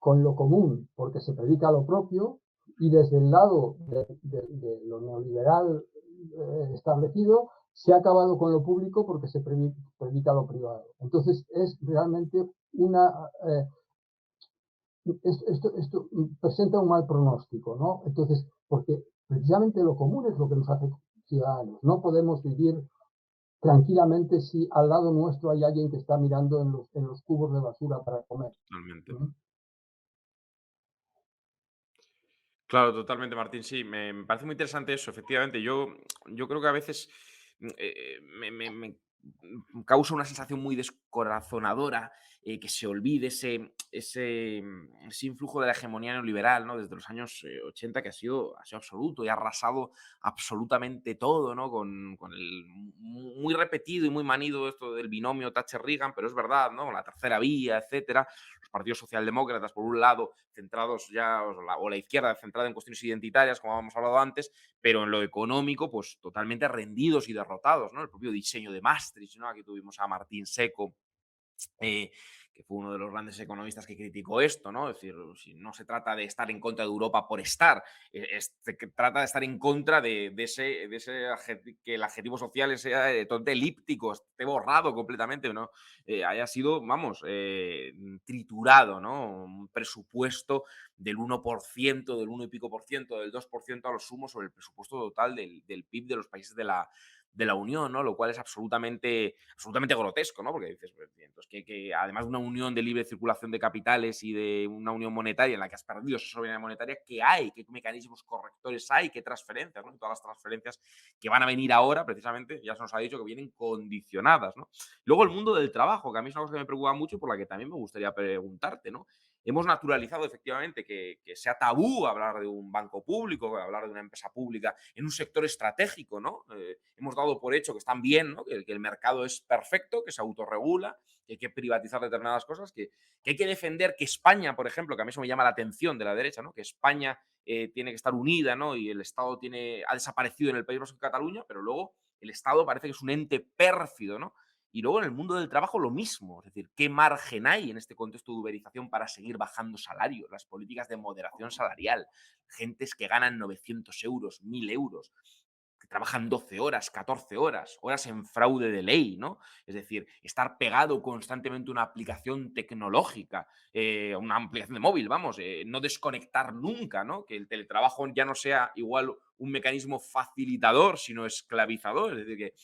con lo común porque se predica lo propio y desde el lado de lo neoliberal establecido se ha acabado con lo público porque se predica lo privado. Entonces es realmente una... esto presenta un mal pronóstico, ¿no? Entonces, porque precisamente lo común es lo que nos hace ciudadanos. No podemos vivir tranquilamente si al lado nuestro hay alguien que está mirando en los cubos de basura para comer. Totalmente. ¿No? Claro, totalmente, Martín. Sí, me parece muy interesante eso. Efectivamente, yo creo que a veces me causa una sensación muy descorazonadora que se olvide ese influjo de la hegemonía neoliberal, ¿no? Desde los años 80, que ha sido absoluto y ha arrasado absolutamente todo, ¿no? Con el muy repetido y muy manido esto del binomio Thatcher-Reagan, pero es verdad, ¿no? La tercera vía, etcétera. Los partidos socialdemócratas, por un lado, centrados ya, o la izquierda centrada en cuestiones identitarias, como hemos hablado antes, pero en lo económico, pues totalmente rendidos y derrotados, ¿no? El propio diseño de Maastricht, ¿no? Aquí tuvimos a Martín Seco, eh, que fue uno de los grandes economistas que criticó esto, ¿no? Es decir, si no se trata de estar en contra de Europa por estar, se trata de estar en contra de ese que el adjetivo social sea totalmente elíptico, esté borrado completamente, ¿no? Haya sido, vamos, triturado, ¿no? Un presupuesto del 1%, del 1 y pico por ciento, del 2% a lo sumo sobre el presupuesto total del PIB de los países de la Unión, ¿no? Lo cual es absolutamente grotesco, ¿no? Porque dices, pues, entonces, que además de una unión de libre circulación de capitales y de una unión monetaria en la que has perdido esa soberanía monetaria, ¿qué hay? ¿Qué mecanismos correctores hay? ¿Qué transferencias? ¿No? Y todas las transferencias que van a venir ahora, precisamente, ya se nos ha dicho que vienen condicionadas, ¿no? Luego el mundo del trabajo, que a mí es una cosa que me preocupa mucho y por la que también me gustaría preguntarte, ¿no? Hemos naturalizado efectivamente que sea tabú hablar de un banco público, hablar de una empresa pública en un sector estratégico, ¿no? Hemos dado por hecho que están bien, ¿no? Que el mercado es perfecto, que se autorregula, que hay que privatizar determinadas cosas, que hay que defender que España, por ejemplo, que a mí eso me llama la atención de la derecha, ¿no? Que España tiene que estar unida, ¿no? Y el Estado ha desaparecido en el País Vasco y Cataluña, pero luego el Estado parece que es un ente pérfido, ¿no? Y luego en el mundo del trabajo lo mismo, es decir, ¿qué margen hay en este contexto de uberización para seguir bajando salarios? Las políticas de moderación salarial, gentes que ganan 900 euros, 1000 euros, que trabajan 12 horas, 14 horas, horas en fraude de ley, ¿no? Es decir, estar pegado constantemente a una aplicación tecnológica, una aplicación de móvil, vamos, no desconectar nunca, ¿no? Que el teletrabajo ya no sea igual un mecanismo facilitador, sino esclavizador, es decir, que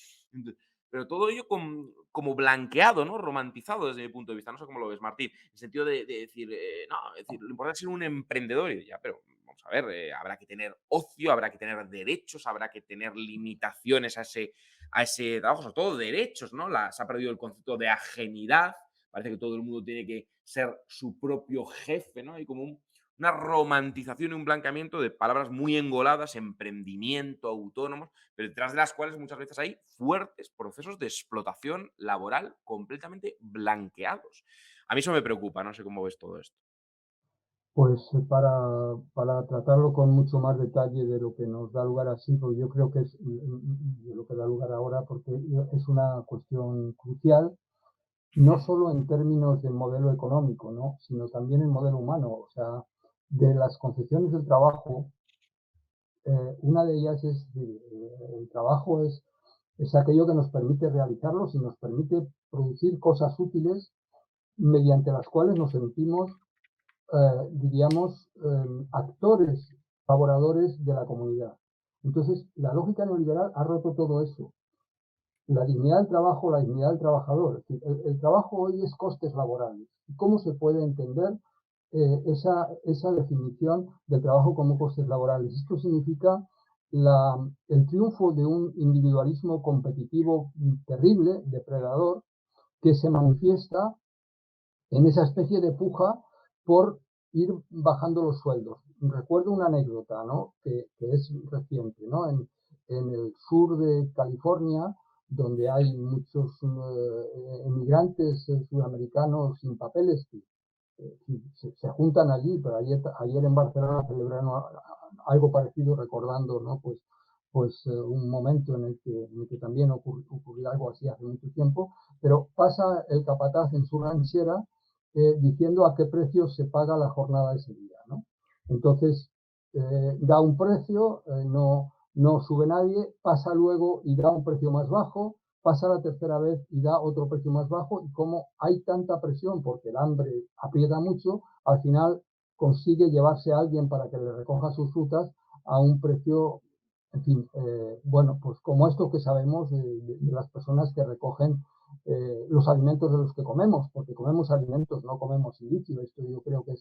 pero todo ello como blanqueado, ¿no? Romantizado desde mi punto de vista. No sé cómo lo ves, Martín. En el sentido de decir, no, es decir, lo importante es ser un emprendedor. Y ya, pero vamos a ver, habrá que tener ocio, habrá que tener derechos, habrá que tener limitaciones a ese trabajo, sobre todo derechos, ¿no? Se ha perdido el concepto de ajenidad. Parece que todo el mundo tiene que ser su propio jefe, ¿no? Hay como una romantización y un blanqueamiento de palabras muy engoladas, emprendimiento, autónomos, pero detrás de las cuales muchas veces hay fuertes procesos de explotación laboral completamente blanqueados. A mí eso me preocupa, no sé cómo ves todo esto. Pues para tratarlo con mucho más detalle de lo que nos da lugar así, pues yo creo que es de lo que da lugar ahora, porque es una cuestión crucial, no solo en términos de modelo económico, ¿no? Sino también en modelo humano. O sea, de las concepciones del trabajo, una de ellas es el trabajo es aquello que nos permite realizarlos y nos permite producir cosas útiles mediante las cuales nos sentimos diríamos, actores favoradores de la comunidad. Entonces, la lógica neoliberal ha roto todo eso. La dignidad del trabajo, la dignidad del trabajador. Es decir, el trabajo hoy es costes laborales. ¿Cómo se puede entender esa definición del trabajo como costes laborales? Esto significa el triunfo de un individualismo competitivo terrible, depredador, que se manifiesta en esa especie de puja por ir bajando los sueldos. Recuerdo una anécdota, ¿no?, que es reciente, ¿no? En el sur de California, donde hay muchos emigrantes sudamericanos sin papeles que se juntan allí, pero ayer en Barcelona celebraron algo parecido, recordando, ¿no?, pues un momento en el que también ocurrió algo así hace mucho tiempo, pero pasa el capataz en su ranchera diciendo a qué precio se paga la jornada de ese día, ¿no? Entonces, da un precio, no sube nadie, pasa luego y da un precio más bajo, pasa la tercera vez y da otro precio más bajo, y como hay tanta presión porque el hambre aprieta mucho, al final consigue llevarse a alguien para que le recoja sus frutas a un precio, en fin, bueno, pues como esto que sabemos de las personas que recogen los alimentos de los que comemos, porque comemos alimentos, no comemos silicio. Esto yo creo que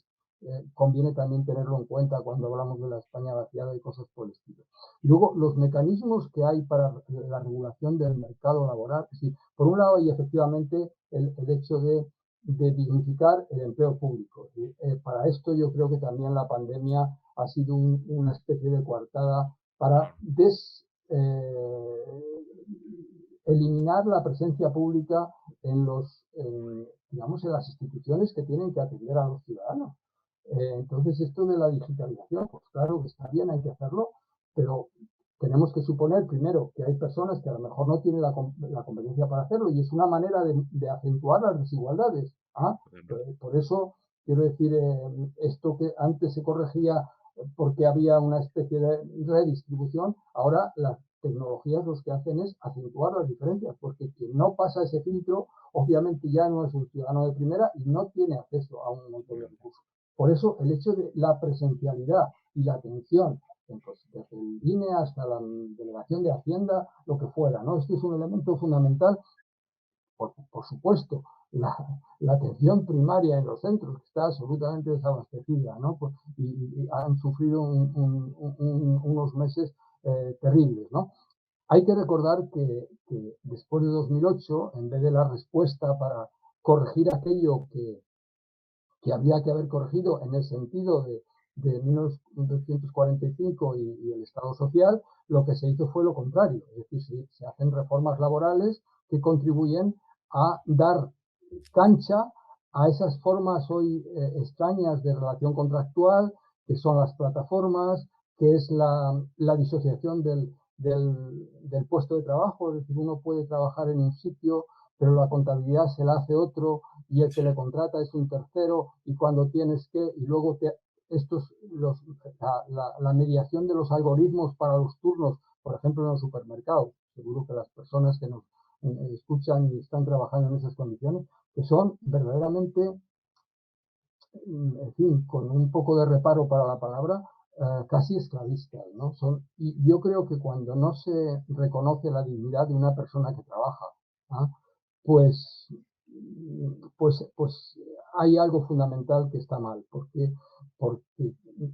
conviene también tenerlo en cuenta cuando hablamos de la España vaciada y cosas por el estilo. Y luego, los mecanismos que hay para la regulación del mercado laboral, es decir, por un lado hay efectivamente el hecho de dignificar el empleo público. Para esto yo creo que también la pandemia ha sido una especie de coartada para eliminar la presencia pública digamos, en las instituciones que tienen que atender a los ciudadanos. Entonces, esto de la digitalización, pues claro que está bien, hay que hacerlo, pero tenemos que suponer primero que hay personas que a lo mejor no tienen la competencia para hacerlo, y es una manera de acentuar las desigualdades. Por eso, quiero decir, esto que antes se corregía porque había una especie de redistribución, ahora las tecnologías lo que hacen es acentuar las diferencias, porque quien no pasa ese filtro, obviamente ya no es un ciudadano de primera y no tiene acceso a un montón de recursos. Por eso, el hecho de la presencialidad y la atención, pues, desde el INE hasta la delegación de Hacienda, lo que fuera, ¿no? Este es un elemento fundamental. Por supuesto, la atención primaria en los centros, que está absolutamente desabastecida, ¿no? Y han sufrido unos meses terribles, ¿no? Hay que recordar que después de 2008, en vez de la respuesta para corregir aquello que habría que haber corregido en el sentido de 1945 y el Estado social, lo que se hizo fue lo contrario. Es decir, se hacen reformas laborales que contribuyen a dar cancha a esas formas hoy extrañas de relación contractual, que son las plataformas, que es la disociación del puesto de trabajo. Es decir, uno puede trabajar en un sitio, pero la contabilidad se la hace otro, y el que le contrata es un tercero, y cuando tienes que, y luego la mediación de los algoritmos para los turnos, por ejemplo, en los supermercados. Seguro que las personas que nos escuchan y están trabajando en esas condiciones, que son verdaderamente, en fin, con un poco de reparo para la palabra, casi esclavistas, ¿no? Y yo creo que cuando no se reconoce la dignidad de una persona que trabaja, ¿ah?, pues hay algo fundamental que está mal, porque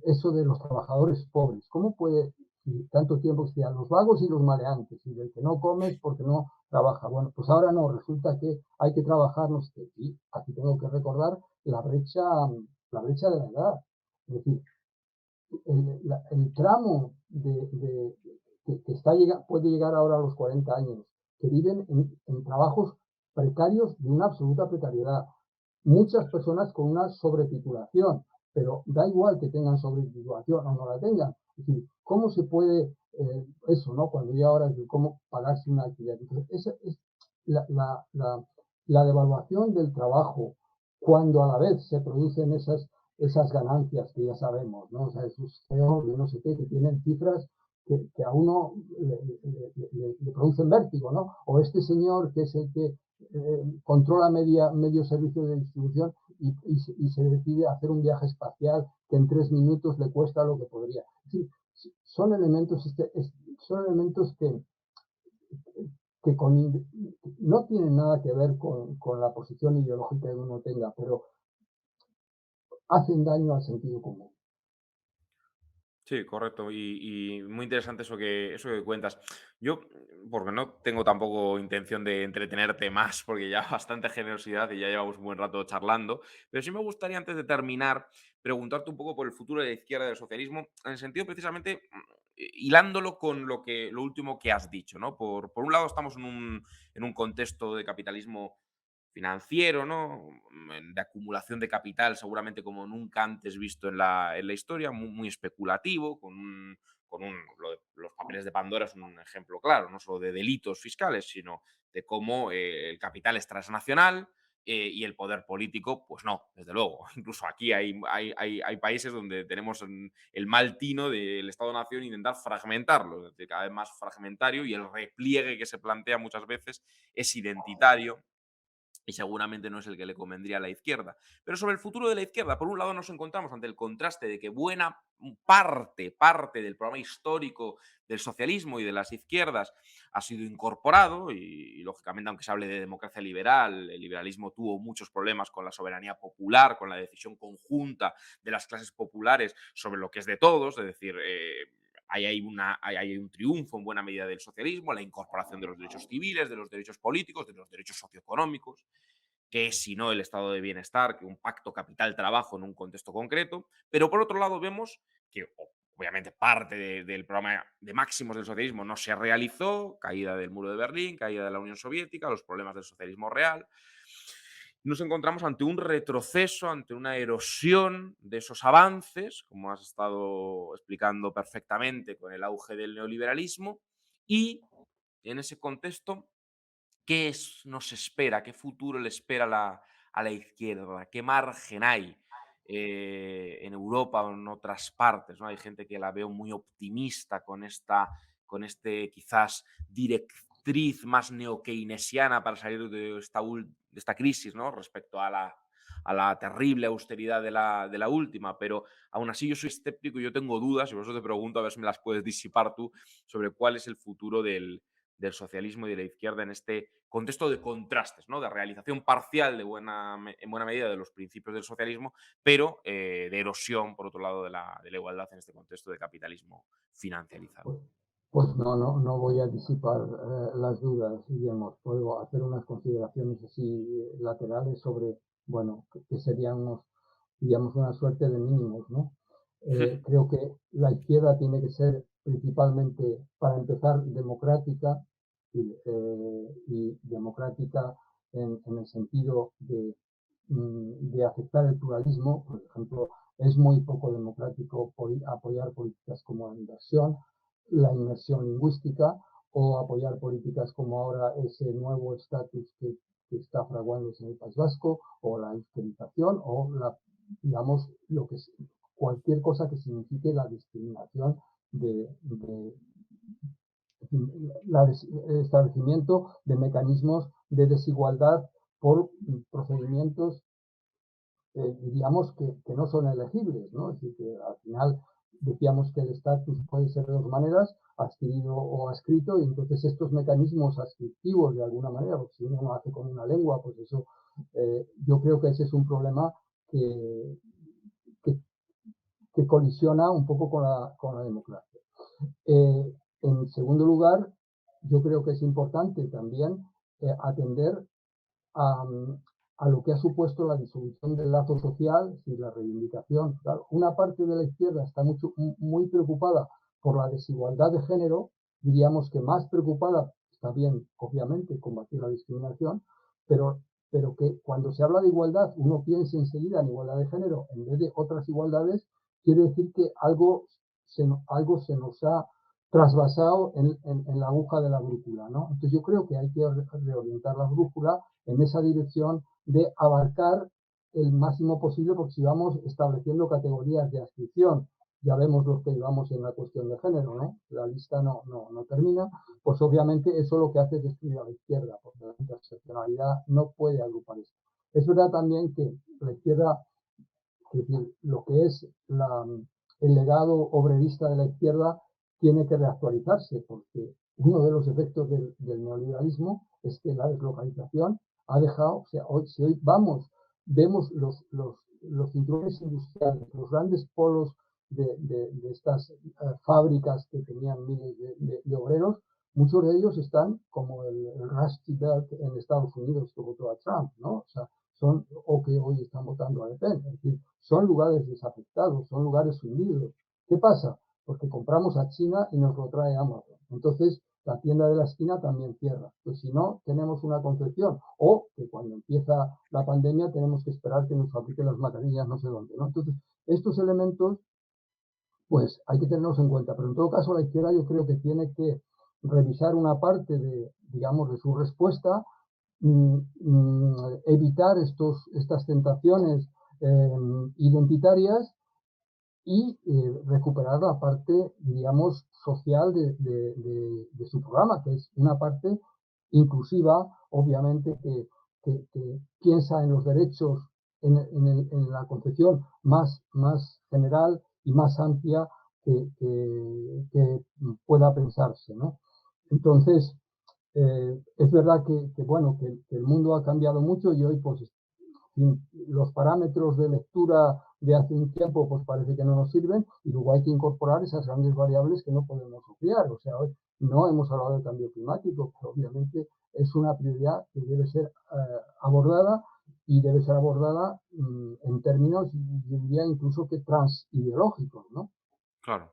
eso de los trabajadores pobres, ¿cómo puede tanto tiempo que los vagos y los maleantes, y del que no comes porque no trabaja? Bueno, pues ahora no, resulta que hay que trabajar, no sé, y aquí tengo que recordar la brecha de la edad. Es decir, el tramo que puede llegar ahora a los 40 años, que viven en trabajos precarios, de una absoluta precariedad. Muchas personas con una sobretitulación, pero da igual que tengan sobretitulación o no la tengan. Es decir, ¿cómo se puede eso, ¿no? Cuando ya ahora es de cómo pagarse una actividad. Entonces, esa es la devaluación del trabajo, cuando a la vez se producen esas ganancias que ya sabemos, ¿no? O sea, esos CEOs de no sé qué, que tienen cifras que a uno le producen vértigo, ¿no? O este señor que es el que controla medio servicio de distribución y se decide hacer un viaje espacial que en 3 minutos le cuesta lo que podría. Es decir, son elementos, son elementos que no tienen nada que ver con la posición ideológica que uno tenga, pero hacen daño al sentido común. Sí, correcto. Y muy interesante eso que cuentas. Yo, porque no tengo tampoco intención de entretenerte más, porque ya bastante generosidad y ya llevamos un buen rato charlando, pero sí me gustaría, antes de terminar, preguntarte un poco por el futuro de la izquierda y del socialismo, en el sentido precisamente hilándolo con lo último que has dicho, ¿no? Por un lado, estamos en un contexto de capitalismo financiero, ¿no? De acumulación de capital, seguramente como nunca antes visto en la historia, muy, muy especulativo, los papeles de Pandora son un ejemplo claro, no solo de delitos fiscales, sino de cómo el capital es transnacional y el poder político, pues no, desde luego. Incluso aquí hay países donde tenemos el mal tino del Estado-Nación intentar fragmentarlo, es decir, cada vez más fragmentario, y el repliegue que se plantea muchas veces es identitario y seguramente no es el que le convendría a la izquierda. Pero sobre el futuro de la izquierda, por un lado nos encontramos ante el contraste de que buena parte del programa histórico del socialismo y de las izquierdas ha sido incorporado y, lógicamente, aunque se hable de democracia liberal, el liberalismo tuvo muchos problemas con la soberanía popular, con la decisión conjunta de las clases populares sobre lo que es de todos, es decir, hay un triunfo en buena medida del socialismo, la incorporación de los derechos civiles, de los derechos políticos, de los derechos socioeconómicos, que es, si no, el estado de bienestar, que un pacto capital-trabajo en un contexto concreto. Pero por otro lado vemos que obviamente parte del programa de máximos del socialismo no se realizó, caída del muro de Berlín, caída de la Unión Soviética, los problemas del socialismo real. Nos encontramos ante un retroceso, ante una erosión de esos avances, como has estado explicando perfectamente con el auge del neoliberalismo, y en ese contexto, nos espera? ¿Qué futuro le espera a la izquierda? ¿Qué margen hay en Europa o en otras partes? ¿No? Hay gente que la veo muy optimista con este quizás directriz más neokeynesiana para salir de esta crisis, ¿no? Respecto a la terrible austeridad de la última, pero aún así yo soy escéptico y yo tengo dudas, y por eso te pregunto a ver si me las puedes disipar tú, sobre cuál es el futuro del socialismo y de la izquierda en este contexto de contrastes, ¿no? De realización parcial en buena medida de los principios del socialismo, pero de erosión, por otro lado, de la igualdad en este contexto de capitalismo financiarizado. Pues, pues no voy a disipar las dudas, Guillermo. Puedo hacer unas consideraciones así laterales sobre, bueno, que serían digamos, una suerte de mínimos, ¿no? Creo que la izquierda tiene que ser principalmente, para empezar, democrática y democrática en el sentido de aceptar el pluralismo. Por ejemplo, es muy poco democrático apoyar políticas como la inmersión lingüística, o apoyar políticas como ahora ese nuevo estatus que está fraguándose en el País Vasco, o la izquierización, o digamos, cualquier cosa que signifique la discriminación de el establecimiento de mecanismos de desigualdad por procedimientos, digamos, que no son elegibles, ¿no? Es decir, que al final decíamos que el estatus puede ser de dos maneras, adquirido o adscrito, y entonces estos mecanismos adscriptivos, de alguna manera, porque si uno lo hace con una lengua, pues eso, yo creo que ese es un problema que, que, que colisiona un poco con la democracia. En segundo lugar, yo creo que es importante también atender a, a lo que ha supuesto la disolución del lazo social y la reivindicación. Claro, una parte de la izquierda está muy preocupada por la desigualdad de género, diríamos que más preocupada, está bien, obviamente, combatir la discriminación, pero, pero que cuando se habla de igualdad uno piensa enseguida en igualdad de género en vez de otras igualdades, quiere decir que algo se nos ha trasvasado en la aguja de la brújula, ¿no? Entonces yo creo que hay que reorientar la brújula en esa dirección de abarcar el máximo posible, porque si vamos estableciendo categorías de adscripción, ya vemos los que llevamos en la cuestión de género, ¿no? La lista no termina, pues obviamente eso lo que hace es destruir a la izquierda, porque la interseccionalidad no puede agrupar esto. Es verdad también que la izquierda, es decir, lo que es el legado obrerista de la izquierda tiene que reactualizarse, porque uno de los efectos del neoliberalismo es que la deslocalización ha dejado, o sea, si hoy vemos los cinturones industriales, los grandes polos de estas fábricas que tenían miles de obreros, muchos de ellos están como el Rusty Belt en Estados Unidos que votó a Trump, ¿no? O sea, o que hoy están votando a Le Pen. Es decir, son lugares desafectados, son lugares hundidos. ¿Qué pasa? Porque compramos a China y nos lo trae Amazon. Entonces, la tienda de la esquina también cierra. Pues si no, tenemos una concepción. O que cuando empieza la pandemia tenemos que esperar que nos fabriquen las mascarillas no sé dónde, ¿no? Entonces, estos elementos, pues hay que tenerlos en cuenta. Pero en todo caso, la izquierda yo creo que tiene que revisar una parte de, digamos, de su respuesta, evitar estas tentaciones identitarias y recuperar la parte, digamos, social de su programa, que es una parte inclusiva, obviamente, que piensa en los derechos en la concepción más general y más amplia que pueda pensarse, ¿no? Entonces, es verdad bueno, que el mundo ha cambiado mucho y hoy, pues, los parámetros de lectura de hace un tiempo, pues parece que no nos sirven, y luego hay que incorporar esas grandes variables que no podemos obviar. O sea, hoy no hemos hablado del cambio climático, pero obviamente es una prioridad que debe ser abordada, y debe ser abordada en términos, yo diría, incluso que transideológicos, ¿no? Claro.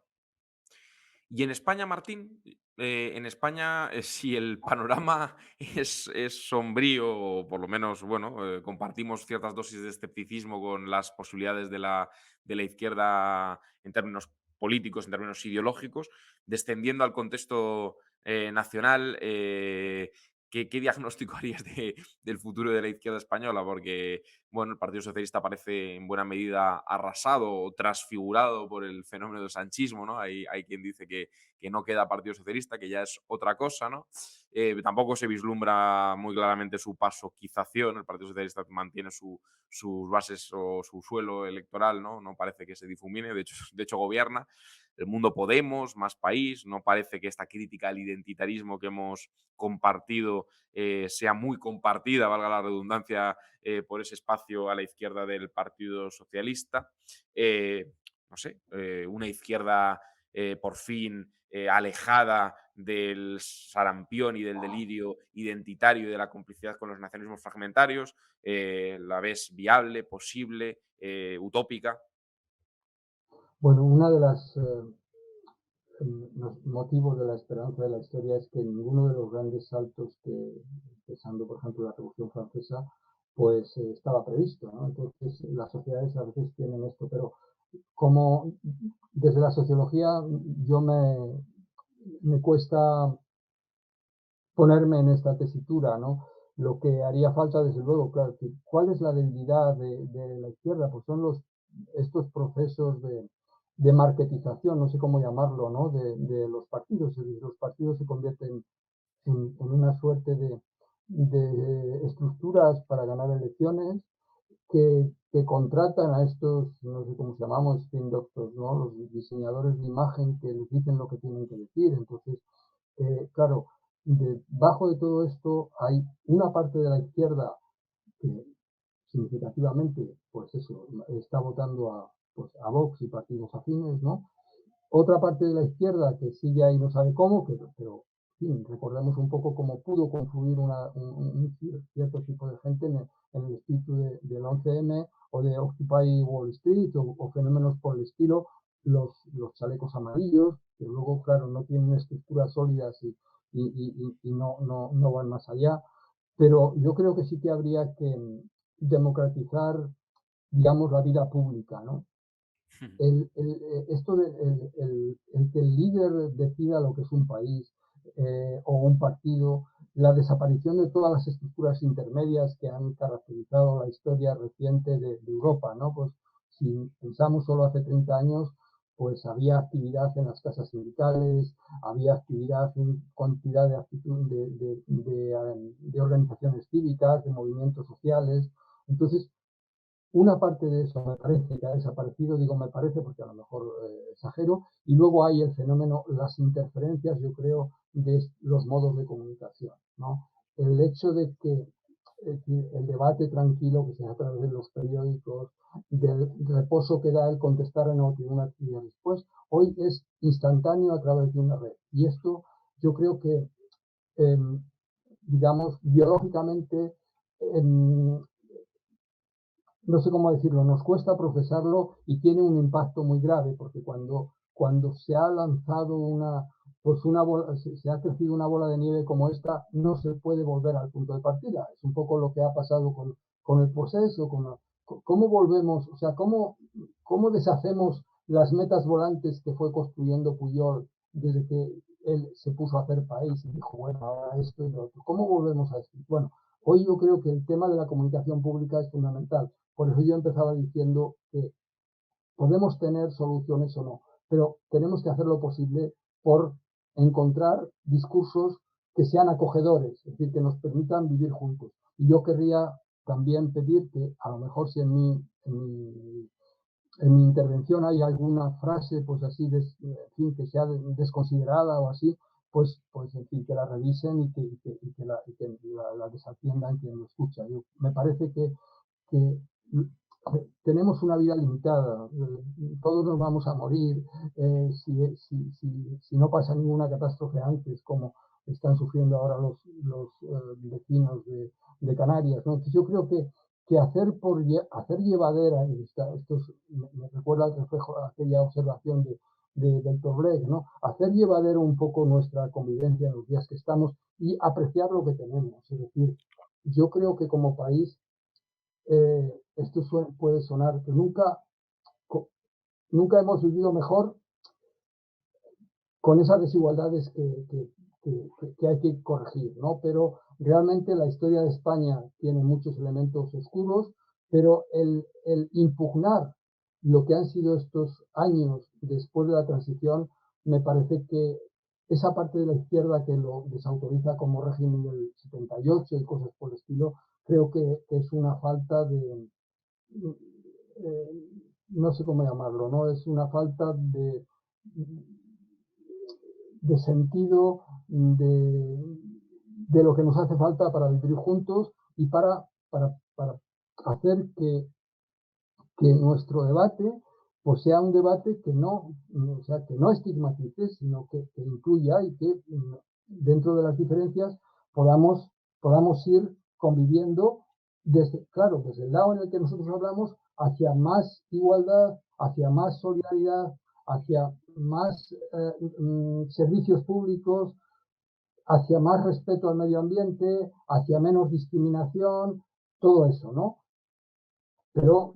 Y en España, Martín, en España, si el panorama es sombrío, o por lo menos, bueno, compartimos ciertas dosis de escepticismo con las posibilidades de la izquierda en términos políticos, en términos ideológicos, descendiendo al contexto nacional, ¿qué diagnóstico harías del futuro de la izquierda española? Porque, bueno, el Partido Socialista parece en buena medida arrasado o transfigurado por el fenómeno del sanchismo, ¿no? Hay quien dice que no queda Partido Socialista, que ya es otra cosa, ¿no? Tampoco se vislumbra muy claramente su pasoquización. El Partido Socialista mantiene sus bases o su suelo electoral, ¿no? No parece que se difumine, de hecho gobierna. El Mundo Podemos, Más País, no parece que esta crítica al identitarismo que hemos compartido sea muy compartida, valga la redundancia, por ese espacio a la izquierda del Partido Socialista. No sé, una izquierda por fin alejada del sarampión y del delirio identitario y de la complicidad con los nacionalismos fragmentarios. ¿La ves viable, posible, utópica? Bueno, una de las los motivos de la esperanza de la historia es que ninguno de los grandes saltos que, empezando por ejemplo la Revolución Francesa, pues estaba previsto, ¿no? Entonces las sociedades a veces tienen esto, pero como desde la sociología yo me cuesta ponerme en esta tesitura, ¿no? Lo que haría falta, desde luego, claro, ¿cuál es la debilidad de la izquierda? Pues son estos procesos de marketización, no sé cómo llamarlo, ¿no? De los partidos. Los partidos se convierten en una suerte de estructuras para ganar elecciones que contratan a estos, no sé cómo se llamamos, spin doctors, ¿no? Los diseñadores de imagen que les dicen lo que tienen que decir. Entonces, claro, debajo de todo esto hay una parte de la izquierda que significativamente, pues eso, está votando a Vox y partidos afines, ¿no? Otra parte de la izquierda que sigue ahí no sabe cómo, pero en fin, recordemos un poco cómo pudo confluir un cierto tipo de gente en el espíritu del 11M o de Occupy Wall Street o fenómenos por el estilo, los chalecos amarillos, que luego, claro, no tienen estructuras sólidas y no van más allá. Pero yo creo que sí que habría que democratizar, digamos, la vida pública, ¿no? Esto de que el líder decida lo que es un país o un partido, la desaparición de todas las estructuras intermedias que han caracterizado la historia reciente de Europa, ¿no? Pues si pensamos solo hace 30 años, pues había actividad en las casas sindicales, había actividad en cantidad de organizaciones cívicas, de movimientos sociales. Entonces, Una parte de eso me parece que ha desaparecido, digo me parece porque a lo mejor exagero, y luego hay el fenómeno, las interferencias, yo creo, de los modos de comunicación, ¿no? El hecho de que el debate tranquilo que se hace a través de los periódicos, del reposo que da el contestar en una actividad después, hoy es instantáneo a través de una red. Y esto yo creo que, eh, digamos, biológicamente, eh, no sé cómo decirlo, nos cuesta procesarlo y tiene un impacto muy grave, porque cuando se ha lanzado pues una bola, se ha crecido una bola de nieve como esta, no se puede volver al punto de partida. Es un poco lo que ha pasado con el proceso, cómo volvemos, o sea, cómo deshacemos las metas volantes que fue construyendo Puyol desde que él se puso a hacer país y dijo, bueno, ahora esto y lo otro. ¿Cómo volvemos a esto? Bueno, hoy yo creo que el tema de la comunicación pública es fundamental. Por eso yo empezaba diciendo que podemos tener soluciones o no, pero tenemos que hacer lo posible por encontrar discursos que sean acogedores, es decir, que nos permitan vivir juntos. Y yo querría también pedir que a lo mejor si en mi intervención hay alguna frase, pues así, en fin, que sea desconsiderada o así, pues en fin, que la revisen y que la desatiendan quien lo escucha. Me parece que tenemos una vida limitada, todos nos vamos a morir, si no pasa ninguna catástrofe antes, como están sufriendo ahora los vecinos de Canarias, ¿no? Entonces yo creo que hacer llevadera, me recuerda al reflejo, a aquella observación del Torreg, ¿no? Hacer llevadero un poco nuestra convivencia en los días que estamos y apreciar lo que tenemos. Es decir, yo creo que como país esto puede sonar que nunca hemos vivido mejor con esas desigualdades que hay que corregir, ¿no? Pero realmente la historia de España tiene muchos elementos oscuros, pero el impugnar lo que han sido estos años después de la transición, me parece que esa parte de la izquierda que lo desautoriza como régimen del 78 y cosas por el estilo, creo que es una falta eh, no sé cómo llamarlo, ¿no? Es una falta de sentido de lo que nos hace falta para vivir juntos y para hacer que nuestro debate pues sea un debate que no, o sea, que no estigmatice, sino que incluya y que dentro de las diferencias podamos, podamos ir conviviendo claro, desde el lado en el que nosotros hablamos, hacia más igualdad, hacia más solidaridad, hacia más servicios públicos, hacia más respeto al medio ambiente, hacia menos discriminación, todo eso, ¿no? Pero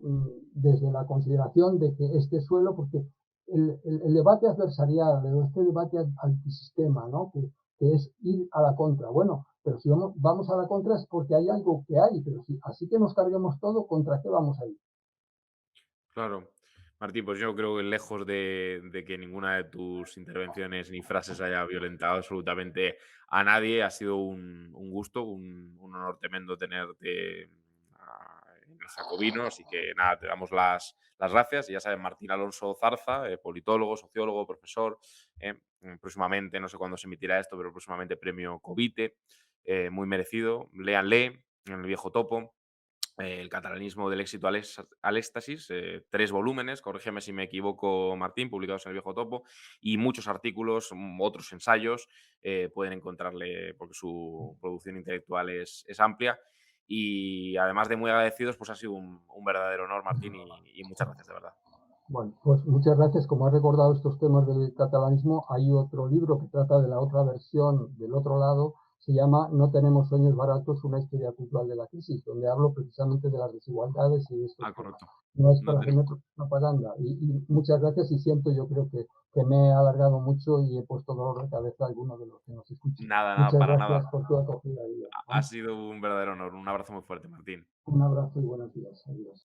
desde la consideración de que este suelo, porque el debate adversarial, este debate antisistema, ¿no? Que es ir a la contra. Bueno, pero si vamos a la contra es porque hay algo que hay, pero si así que nos carguemos todo, ¿contra qué vamos a ir? Claro. Martín, pues yo creo que lejos de que ninguna de tus intervenciones ni frases haya violentado absolutamente a nadie, ha sido un gusto, un honor tremendo tenerte en el Jacobino, así que nada, te damos las gracias. Y ya sabes, Martín Alonso Zarza, politólogo, sociólogo, profesor, próximamente, no sé cuándo se emitirá esto, pero próximamente premio Covite, muy merecido. Léanle en el viejo topo. El catalanismo del éxito al éxtasis, 3 volúmenes, corrígeme si me equivoco, Martín, publicados en el Viejo Topo, y muchos artículos, otros ensayos, pueden encontrarle porque su producción intelectual es amplia. Y además de muy agradecidos, pues ha sido un verdadero honor, Martín, y muchas gracias, de verdad. Bueno, pues muchas gracias. Como has recordado estos temas del catalanismo, hay otro libro que trata de la otra versión, del otro lado, se llama No tenemos sueños baratos, una historia cultural de la crisis, donde hablo precisamente de las desigualdades y de estos Ah, temas. correcto. No es No para hacerme tenemos. propaganda. Y muchas gracias y siento, yo creo que me he alargado mucho y he puesto dolor de cabeza a algunos de los que nos escuchan. Nada, nada, Muchas para nada. gracias por tu acogida, Ha sido un verdadero honor. Un abrazo muy fuerte, Martín. Un abrazo y buenos días. Adiós.